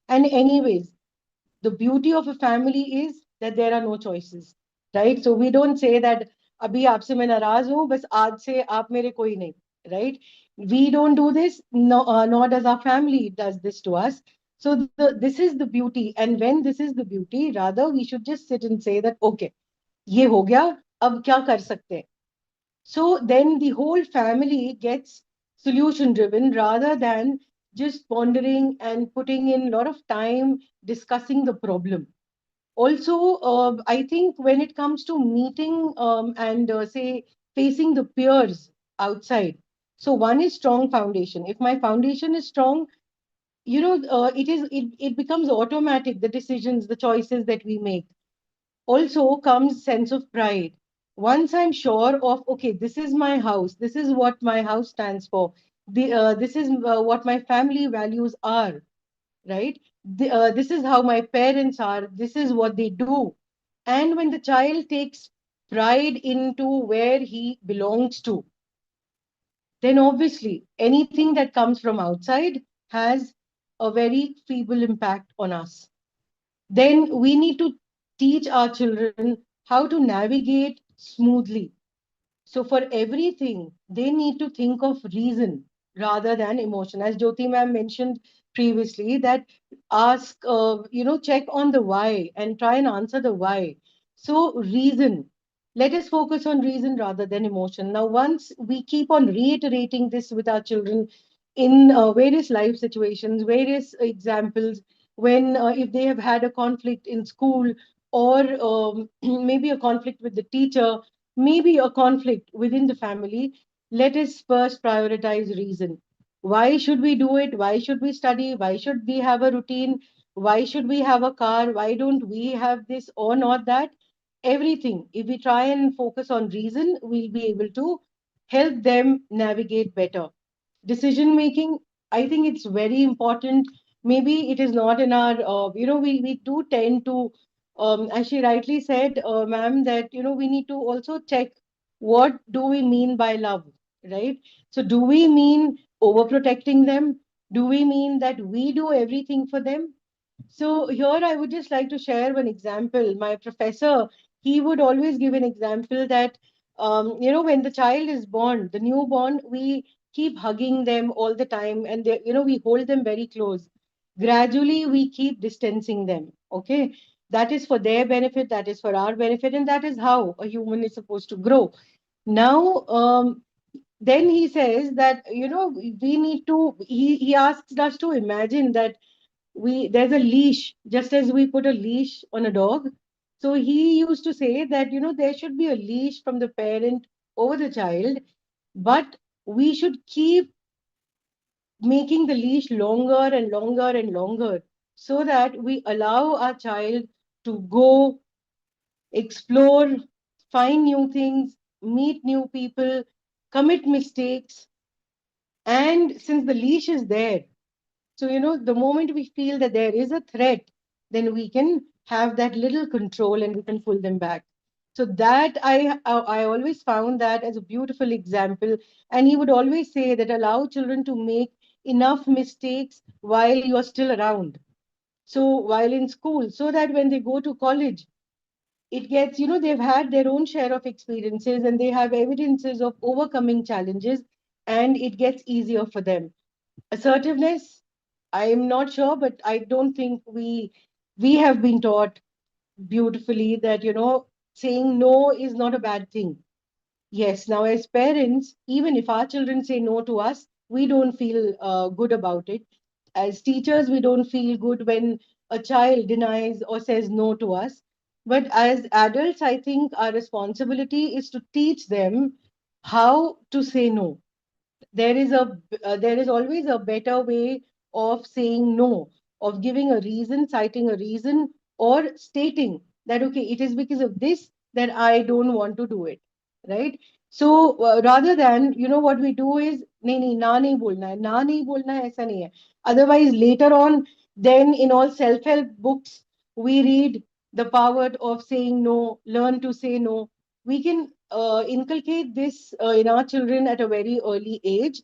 And anyways, the beauty of a family is that there are no choices, right? So we don't say that abhi aapse main naraz hu bas aaj se aap mere koi nahi, right? We don't do this, no, nor does our family does this to us. So this is the beauty, and when this is the beauty, rather we should just sit and say that okay, ye ho gaya, ab kya kar sakte hain. So then the whole family gets solution driven, rather than just pondering and putting in a lot of time discussing the problem. Also, I think when it comes to meeting and say facing the peers outside, so one is strong foundation. If my foundation is strong, it becomes automatic, the decisions, the choices that we make. Also comes sense of pride. Once I'm sure of, okay, this is my house, this is what my house stands for, this is what my family values are, right? This is how my parents are, this is what they do. And when the child takes pride into where he belongs to, then obviously anything that comes from outside has a very feeble impact on us. Then we need to teach our children how to navigate smoothly. So for everything, they need to think of reason rather than emotion. As Jyoti ma'am mentioned previously, that ask, check on the why and try and answer the why. So reason. Let us focus on reason rather than emotion. Now, once we keep on reiterating this with our children in various life situations, various examples, when if they have had a conflict in school, or maybe a conflict with the teacher, maybe a conflict within the family, let us first prioritize reason. Why should we do it? Why should we study? Why should we have a routine? Why should we have a car? Why don't we have this or not that? Everything. If we try and focus on reason, we'll be able to help them navigate better. Decision making, I think it's very important. Maybe it is not in our, we do tend to, as she rightly said, ma'am, that, we need to also check what do we mean by love, right? So do we mean overprotecting them? Do we mean that we do everything for them? So here I would just like to share one example. My professor, he would always give an example that, when the child is born, the newborn, we keep hugging them all the time, and we hold them very close. Gradually, we keep distancing them. Okay, that is for their benefit, that is for our benefit, and that is how a human is supposed to grow. Now, then he says that we need to. He asks us to imagine that we there's a leash, just as we put a leash on a dog. So he used to say that there should be a leash from the parent over the child, but we should keep making the leash longer and longer and longer, so that we allow our child to go, explore, find new things, meet new people, commit mistakes. And since the leash is there, so, the moment we feel that there is a threat, then we can have that little control and we can pull them back. So that I always found that as a beautiful example. And he would always say that allow children to make enough mistakes while you're still around. So while in school, so that when they go to college, it gets, they've had their own share of experiences and they have evidences of overcoming challenges, and it gets easier for them. Assertiveness, I'm not sure, but I don't think we have been taught beautifully that saying no is not a bad thing. Yes, now as parents, even if our children say no to us, we don't feel good about it. As teachers, we don't feel good when a child denies or says no to us. But as adults, I think our responsibility is to teach them how to say no. There is always a better way of saying no. of giving a reason, citing a reason, or stating that, okay, it is because of this that I don't want to do it, right? So rather than, what we do is, nahi, nahi, na nahi bolna hai, aisa nahi hai. Otherwise, later on, then in all self-help books, we read the power of saying no, learn to say no. We can inculcate this in our children at a very early age.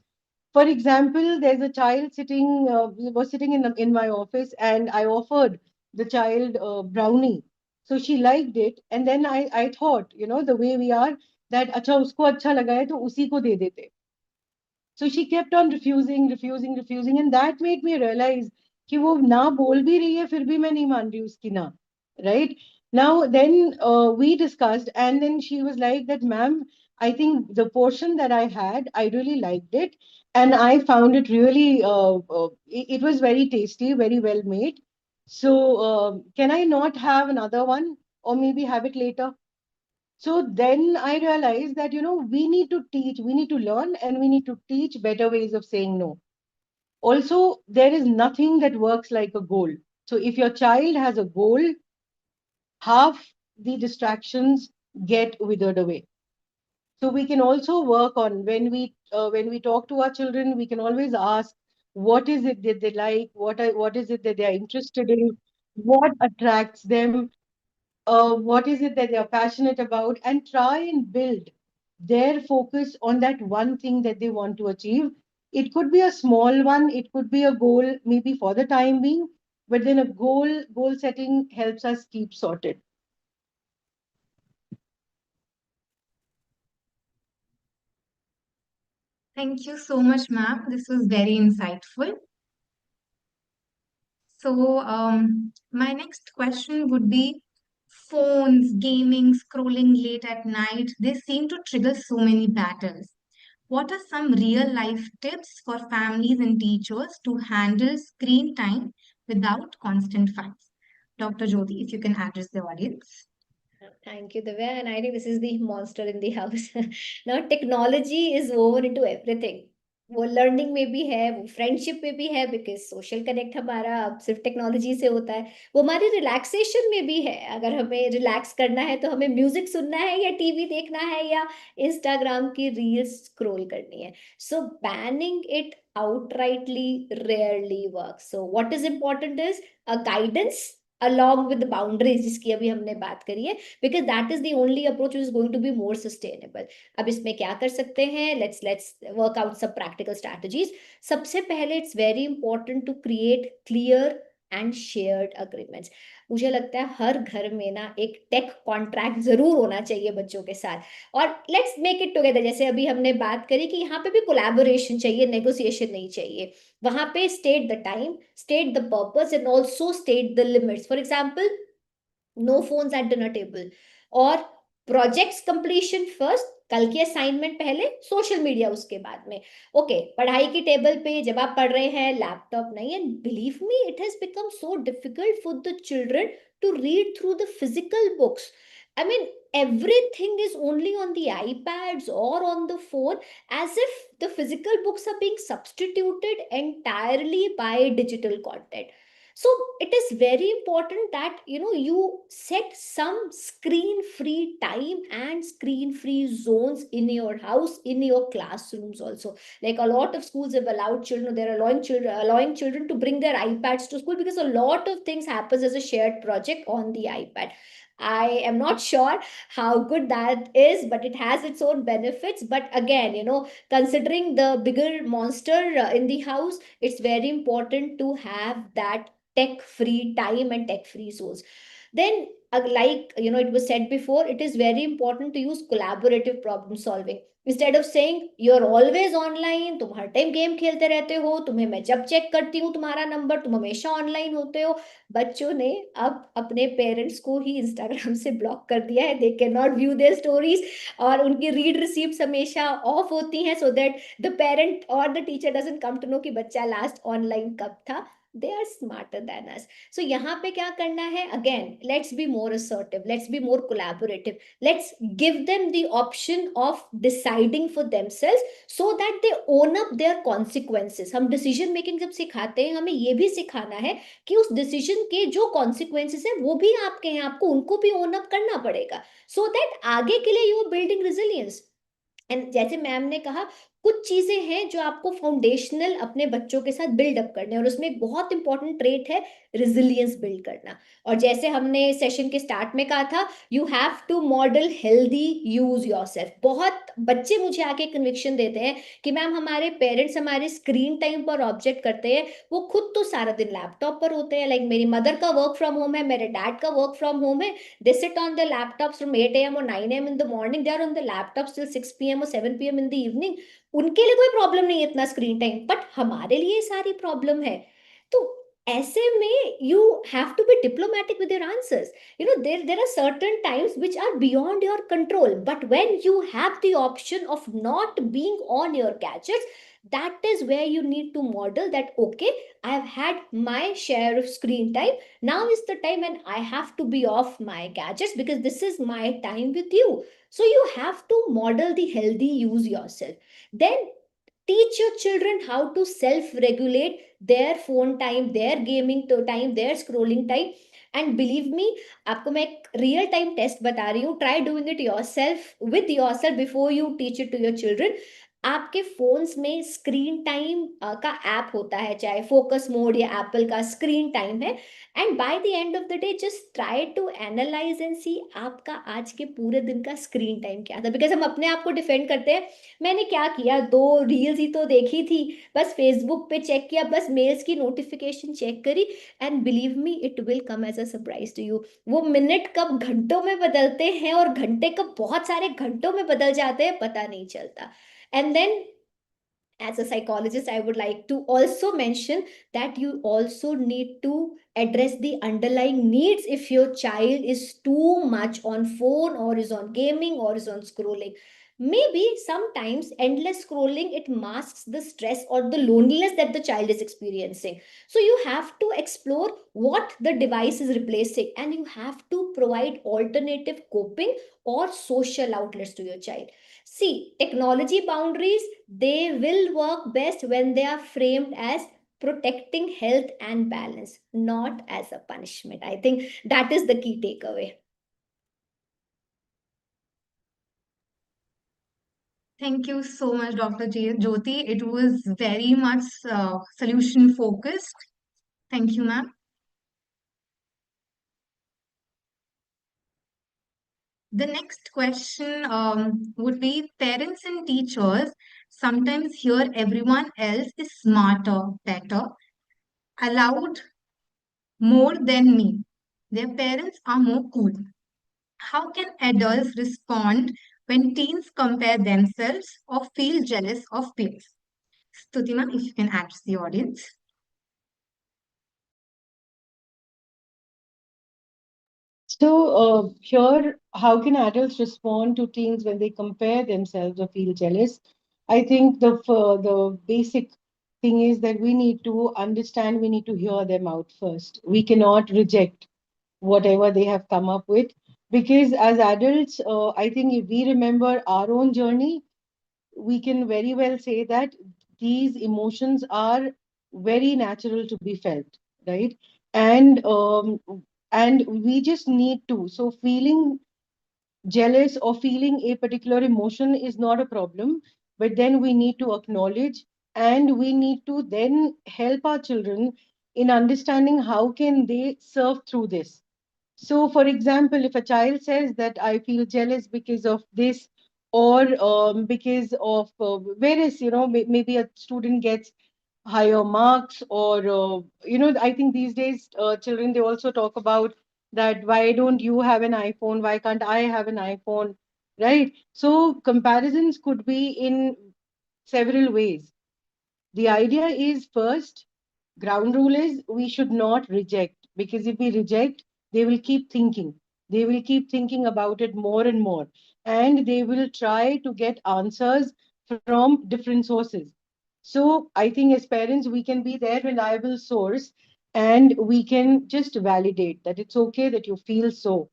For example, there's a child sitting, was sitting in my office, and I offered the child brownie. So she liked it, and then I thought, the way we are, that अच्छा उसको अच्छा लगा है तो उसी को दे देते. So she kept on refusing, refusing, refusing, and that made me realize कि वो ना बोल भी रही है फिर भी मैं नहीं मान रही उसकी ना, right? Now then we discussed, and then she was like that, ma'am, I think the portion that I had, I really liked it, and I found it really, it was very tasty, very well made. So can I not have another one, or maybe have it later? So then I realized that, we need to teach, we need to learn, and we need to teach better ways of saying no. Also, there is nothing that works like a goal. So if your child has a goal, half the distractions get withered away. So we can also work on, when we talk to our children, we can always ask, what is it that they like, what is it that they are interested in, what attracts them, what is it that they are passionate about, and try and build their focus on that one thing that they want to achieve. It could be a small one, it could be a goal, maybe for the time being, but then a goal setting helps us keep sorted. Thank you so much, ma'am. This was very insightful. So, my next question would be phones, gaming, scrolling late at night. They seem to trigger so many battles. What are some real life tips for families and teachers to handle screen time without constant fights? Dr. Jyoti, if you can address the audience. Thank you, Divya. And I think this is the monster in the house. Now, technology is woven into everything. वो learning में भी है, वो friendship में भी है, because social connect हमारा अब सिर्फ टेक्नोलॉजी से होता है. वो हमारे रिलैक्सेशन में भी है. अगर हमें रिलैक्स करना है तो हमें म्यूजिक सुनना है या टीवी देखना है या इंस्टाग्राम की रील्स स्क्रॉल करनी है. So banning it outrightly rarely works. So what is important is a guidance along with the boundaries जिसकी अभी हमने बात करी है, because that is the only approach which is going to be more sustainable. अब इसमें क्या कर सकते हैं? Let's work out some practical strategies. सबसे पहले it's very important to create clear and shared agreements. मुझे लगता है हर घर में ना एक टेक कॉन्ट्रैक्ट जरूर होना चाहिए बच्चों के साथ. और लेट्स मेक इट टुगेदर. जैसे अभी हमने बात करी कि यहाँ पे भी कोलैबोरेशन चाहिए, नेगोशिएशन नहीं चाहिए. वहां पे state the time, state the purpose and also state the limits. For example, no phones at dinner table, और प्रोजेक्ट्स कंप्लीशन फर्स्ट, कल की असाइनमेंट पहले, सोशल मीडिया उसके बाद में. ओके, पढ़ाई की टेबल पे जब आप पढ़ रहे हैं लैपटॉप नहीं. And believe me, it has become so difficult for the children to read through the physical books. I mean, everything is only on the iPads or on the phone, as if the physical books are being substituted entirely by digital content. So it is very important that you set some screen free time and screen free zones in your house, in your classrooms also. Like a lot of schools have allowed children, they're allowing children to bring their iPads to school, because a lot of things happens as a shared project on the iPad. I am not sure how good that is, but it has its own benefits. But again, considering the bigger monster in the house, it's very important to have that tech free time and tech free zones. Then like it was said before, it is very important to use collaborative problem solving. Instead of saying you're always online, तुम हर time game खेलते रहते हो, तुम्हें मैं जब check करती हूँ तुम्हारा नंबर, तुम हमेशा ऑनलाइन होते हो. बच्चों ने अब अपने पेरेंट्स को ही इंस्टाग्राम से ब्लॉक कर दिया है. They can not view their stories, और उनकी रीड रिसीप्ट हमेशा ऑफ होती हैं, सो दैट द पेरेंट और the teacher doesn't come to know कि बच्चा लास्ट ऑनलाइन कब था. they are smarter than us. So यहाँ पे क्या करना है? Again, let's be more assertive, let's be more collaborative, let's give them the option of deciding for themselves so that they own up their consequences. हम decision making जब सिखाते हैं, हमें ये भी सिखाना है कि उस decision के जो consequences है वो भी आपके हैं, आपको उनको भी own up करना पड़ेगा, so that आगे के लिए you are building resilience. And जैसे मैम ने कहा, कुछ चीजें हैं जो आपको फाउंडेशनल अपने बच्चों के साथ बिल्डअप करने, और उसमें एक बहुत इंपॉर्टेंट ट्रेट है रिजिलियंस बिल्ड करना। और जैसे हमने सेशन के स्टार्ट में कहा था, you have to model healthy use yourself. बहुत बच्चे मुझे आके कन्विक्शन देते हैं कि मैम हमारे पेरेंट्स हमारे स्क्रीन टाइम पर ऑब्जेक्ट करते हैं, वो खुद तो सारा दिन लैपटॉप पर होते हैं। लाइक मेरी मदर का वर्क फ्रॉम होम है, मेरे डैड का वर्क फ्रॉम होम है, they sit on the laptops from 8 a.m. or 9 a.m. in the morning, they are on the laptops till 6 p.m. or 7 p.m. in the evening. उनके लिए कोई problem नहीं है इतना स्क्रीन टाइम, बट हमारे लिए सारी प्रॉब्लम है। तो ऐसे में you have to be diplomatic with your answers. You know there are certain times which are beyond your control, but when you have the option of not being on your gadgets, that is where you need to model that, okay, I have had my share of screen time, now is the time when I have to be off my gadgets because this is my time with you. So you have to model the healthy use yourself. Then teach your children how to self regulate their phone time, their gaming time, their scrolling time. And believe me, आपको मैं एक real time test बता रही हूँ, try doing it yourself with yourself before you teach it to your children. आपके phones में screen time का app होता है, चाहे फोकस मोड या एप्पल का स्क्रीन टाइम है, and by the end of the day just try to analyse and see आपका आज के पूरे दिन का स्क्रीन टाइम क्या था। बिकॉज हम अपने आप को डिफेंड करते हैं, मैंने क्या किया, 2 रील्स ही तो देखी थी, बस फेसबुक पे चेक किया, बस मेल्स की नोटिफिकेशन चेक करी, and believe me it will come as a surprise to you. वो मिनट कब घंटों में बदलते हैं और घंटे कब बहुत सारे घंटों में बदल जाते हैं, पता नहीं चलता। And then as a psychologist, I would like to also mention that you also need to address the underlying needs if your child is too much on phone or is on gaming or is on scrolling. Maybe sometimes endless scrolling, it masks the stress or the loneliness that the child is experiencing. So you have to explore what the device is replacing, and you have to provide alternative coping or social outlets to your child. See, technology boundaries, they will work best when they are framed as protecting health and balance, not as a punishment. I think that is the key takeaway. Thank you so much, Dr. Jyoti. It was very much solution focused. Thank you, ma'am. The next question would be parents and teachers sometimes hear everyone else is smarter, better, allowed more than me. Their parents are more cool. How can adults respond when teens compare themselves or feel jealous of peers? Stutima, if you can address the audience. So, here, how can adults respond to teens when they compare themselves or feel jealous? I think the basic thing is that we need to understand, we need to hear them out first. We cannot reject whatever they have come up with, because as adults, I think if we remember our own journey, we can very well say that these emotions are very natural to be felt, right? And um, and we just need to, so feeling jealous or feeling a particular emotion is not a problem, but then we need to acknowledge, and we need to then help our children in understanding how can they serve through this. So, for example, if a child says that I feel jealous because of this, or because of various, maybe a student gets higher marks, or I think these days children, they also talk about that, why don't you have an iPhone? Why can't I have an iPhone? Right? So comparisons could be in several ways. The idea is, first, ground rule is we should not reject, because if we reject, they will keep thinking. They will keep thinking about it more and more, and they will try to get answers from different sources. So I think as parents, we can be their reliable source, and we can just validate that it's okay that you feel so.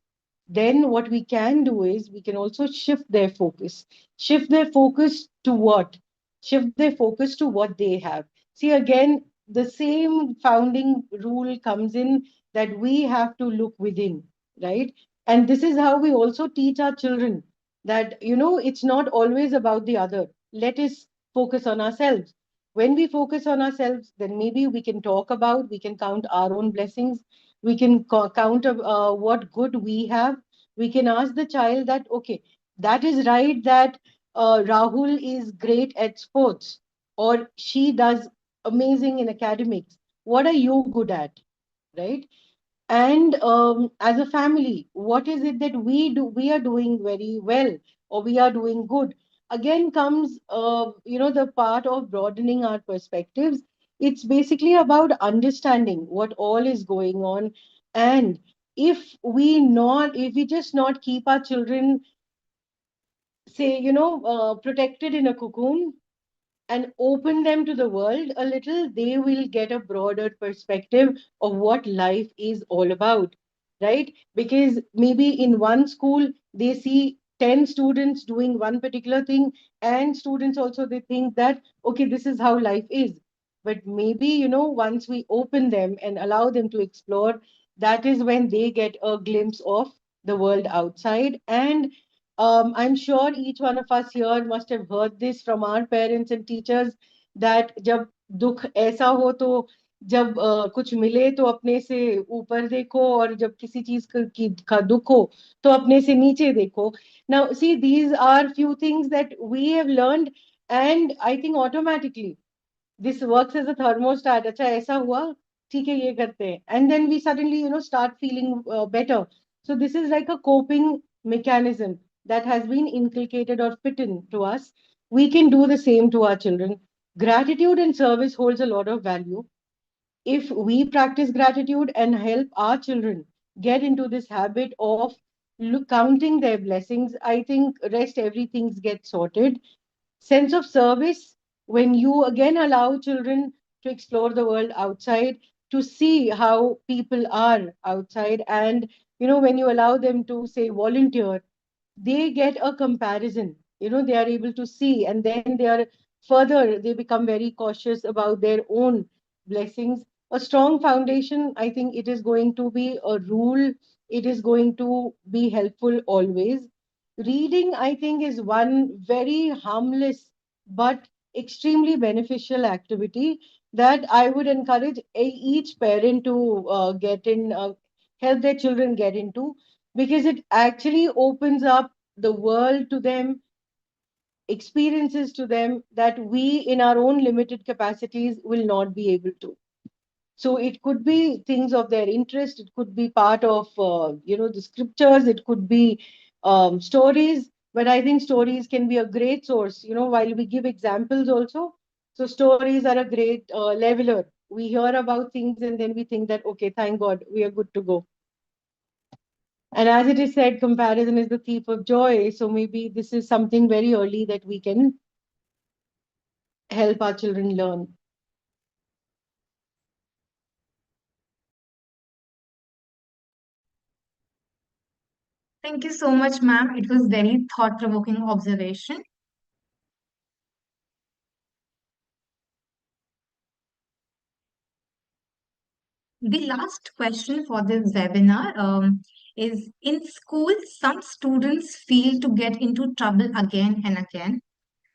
Then what we can do is we can also shift their focus. Shift their focus to what? Shift their focus to what they have. See, again, the same founding rule comes in, that we have to look within, right? And this is how we also teach our children that, it's not always about the other. Let us focus on ourselves. When we focus on ourselves, then maybe we can talk about, we can count our own blessings, we can count what good we have. We can ask the child that, okay, that is right, that Rahul is great at sports, or she does amazing in academics. What are you good at, right? And as a family, what is it that we are doing very well, or we are doing good? Again comes the part of broadening our perspectives. It's basically about understanding what all is going on. And if we just not keep our children, say, protected in a cocoon, and open them to the world a little, they will get a broader perspective of what life is all about, right? Because maybe in one school, they see 10 students doing one particular thing, and students also, they think that, okay, this is how life is. But maybe, once we open them and allow them to explore, that is when they get a glimpse of the world outside. And I'm sure each one of us here must have heard this from our parents and teachers, that जब दुख ऐसा हो तो जब कुछ मिले तो अपने से ऊपर देखो, और जब किसी चीज का दुख हो तो अपने से नीचे देखो. Now, see, these are few things that we have learned, and I think automatically this works as a thermostat. अच्छा ऐसा हुआ, ठीक है, ये करते हैं, and then we suddenly start feeling better. So this is like a coping mechanism that has been inculcated or fit into us. We can do the same to our children. Gratitude and service holds a lot of value. If we practice gratitude and help our children get into this habit of counting their blessings, I think rest everything gets sorted. Sense of service, when you again allow children to explore the world outside, to see how people are outside, and when you allow them to say volunteer, they get a comparison. They are able to see, and then they become very cautious about their own blessings. A strong foundation, I think it is going to be a rule. It is going to be helpful always. Reading, I think, is one very harmless but extremely beneficial activity that I would encourage each parent to help their children get into, because it actually opens up the world to them, experiences to them that we, in our own limited capacities, will not be able to. So it could be things of their interest. It could be part of, the scriptures. It could be stories. But I think stories can be a great source, while we give examples also. So stories are a great leveler. We hear about things and then we think that, okay, thank God, we are good to go. And as it is said, comparison is the thief of joy. So maybe this is something very early that we can help our children learn. Thank you so much, ma'am. It was very thought-provoking observation. The last question for this webinar is, in school, some students feel to get into trouble again and again.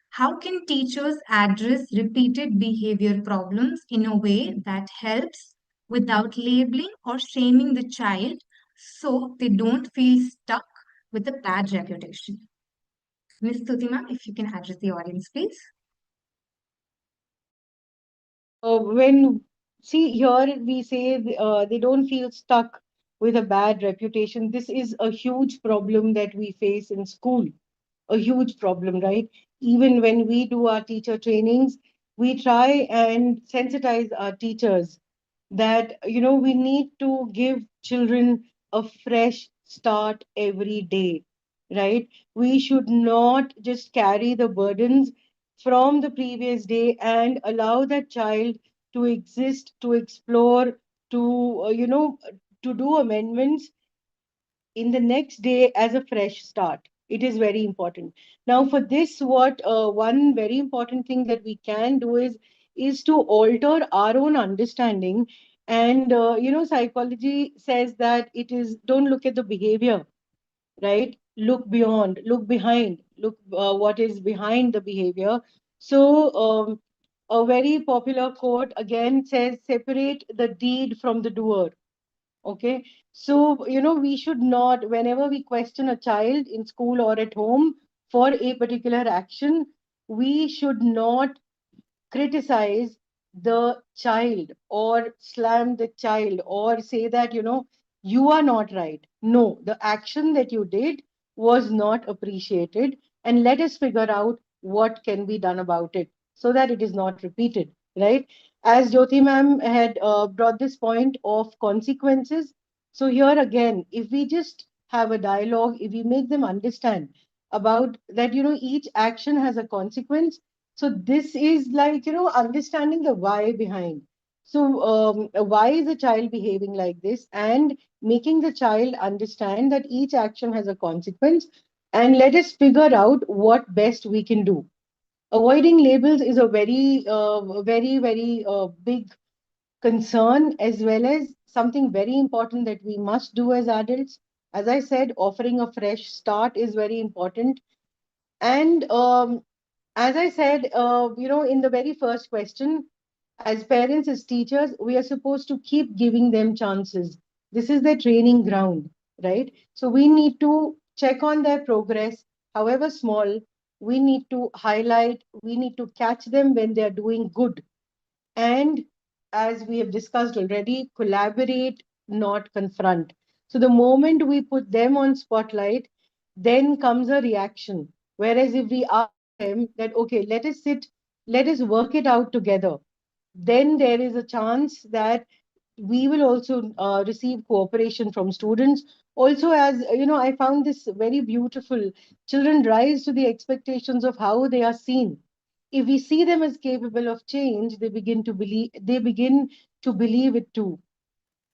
How can teachers address repeated behavior problems in a way that helps without labeling or shaming the child so they don't feel stuck with a bad reputation? Ms. Tutima, if you can address the audience, please. When see here we say they don't feel stuck with a bad reputation. This is a huge problem that we face in school, a huge problem, right? Even when we do our teacher trainings, we try and sensitize our teachers that we need to give children a fresh start every day, right? We should not just carry the burdens from the previous day and allow that child to exist, to explore, to, to do amendments in the next day as a fresh start. It is very important. Now, for this, what one very important thing that we can do is to alter our own understanding. And psychology says that it is, don't look at the behavior, right? Look beyond, look behind, look what is behind the behavior. So, a very popular quote again says, separate the deed from the doer. Okay. So, we should not, whenever we question a child in school or at home for a particular action, we should not criticize the child or slam the child or say that, you are not right. No, the action that you did was not appreciated. And let us figure out what can be done about it so that it is not repeated, right? As Jyoti ma'am had brought this point of consequences. So, here again, if we just have a dialogue, if we make them understand about that, each action has a consequence, so this is like, understanding the why behind. So why is the child behaving like this, and making the child understand that each action has a consequence, and let us figure out what best we can do. Avoiding labels is a very big concern, as well as something very important that we must do as adults. As I said, offering a fresh start is very important. And as I said, in the very first question, as parents, as teachers, we are supposed to keep giving them chances. This is their training ground, right? So we need to check on their progress, however small. We need to highlight, we need to catch them when they are doing good. And as we have discussed already, collaborate, not confront. So the moment we put them on spotlight, then comes a reaction. Whereas if we ask them that, okay, let us sit, let us work it out together, then there is a chance that we will also receive cooperation from students. Also, as I found this very beautiful. Children rise to the expectations of how they are seen. If we see them as capable of change, they begin to believe it too.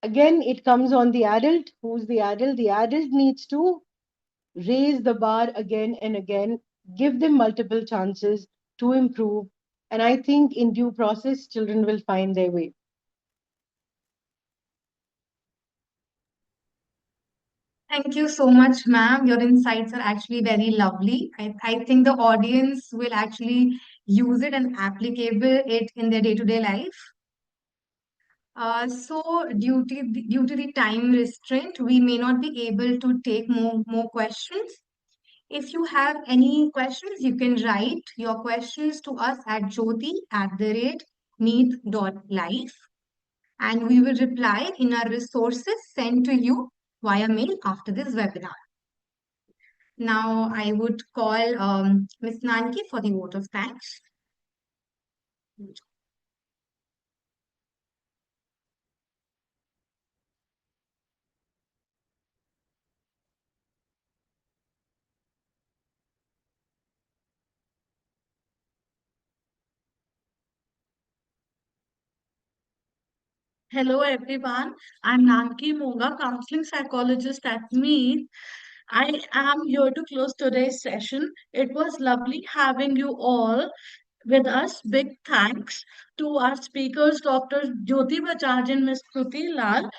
Again, it comes on the adult. Who's the adult? The adult needs to raise the bar again and again, give them multiple chances to improve. And I think in due process, children will find their way. Thank you so much, ma'am. Your insights are actually very lovely. I think the audience will actually use it and applicable it in their day-to-day life. So due to the time restraint, we may not be able to take more questions. If you have any questions, you can write your questions to us at jyoti@meet.life, and we will reply in our resources sent to you via mail after this webinar. Now I would call Ms. Nanki for the vote of thanks. Hello everyone, I'm Nanki Monga, counseling psychologist at MieT. I am here to close today's session. It was lovely having you all with us. Big thanks to our speakers, Dr. Jyoti Bajaj and Ms. Kruti Lal,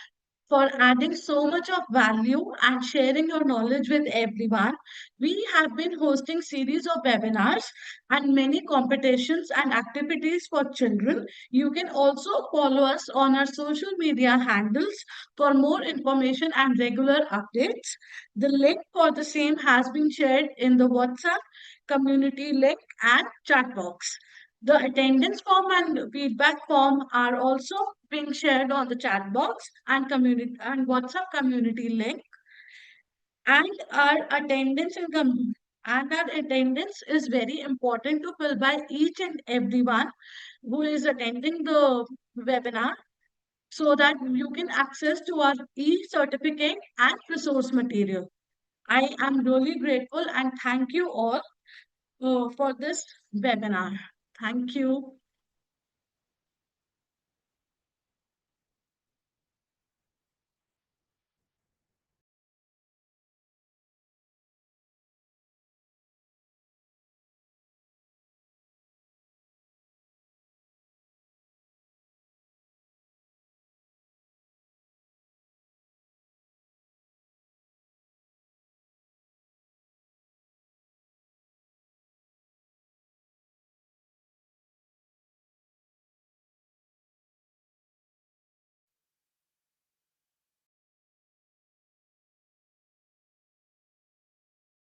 for adding so much of value and sharing your knowledge with everyone. We have been hosting series of webinars and many competitions and activities for children. You can also follow us on our social media handles for more information and regular updates. The link for the same has been shared in the WhatsApp community link and chat box. The attendance form and feedback form are also being shared on the chat box and community and WhatsApp community link. And our attendance is very important to fill by each and everyone who is attending the webinar, so that you can access to our e-certificate and resource material. I am really grateful and thank you all for this webinar. Thank you.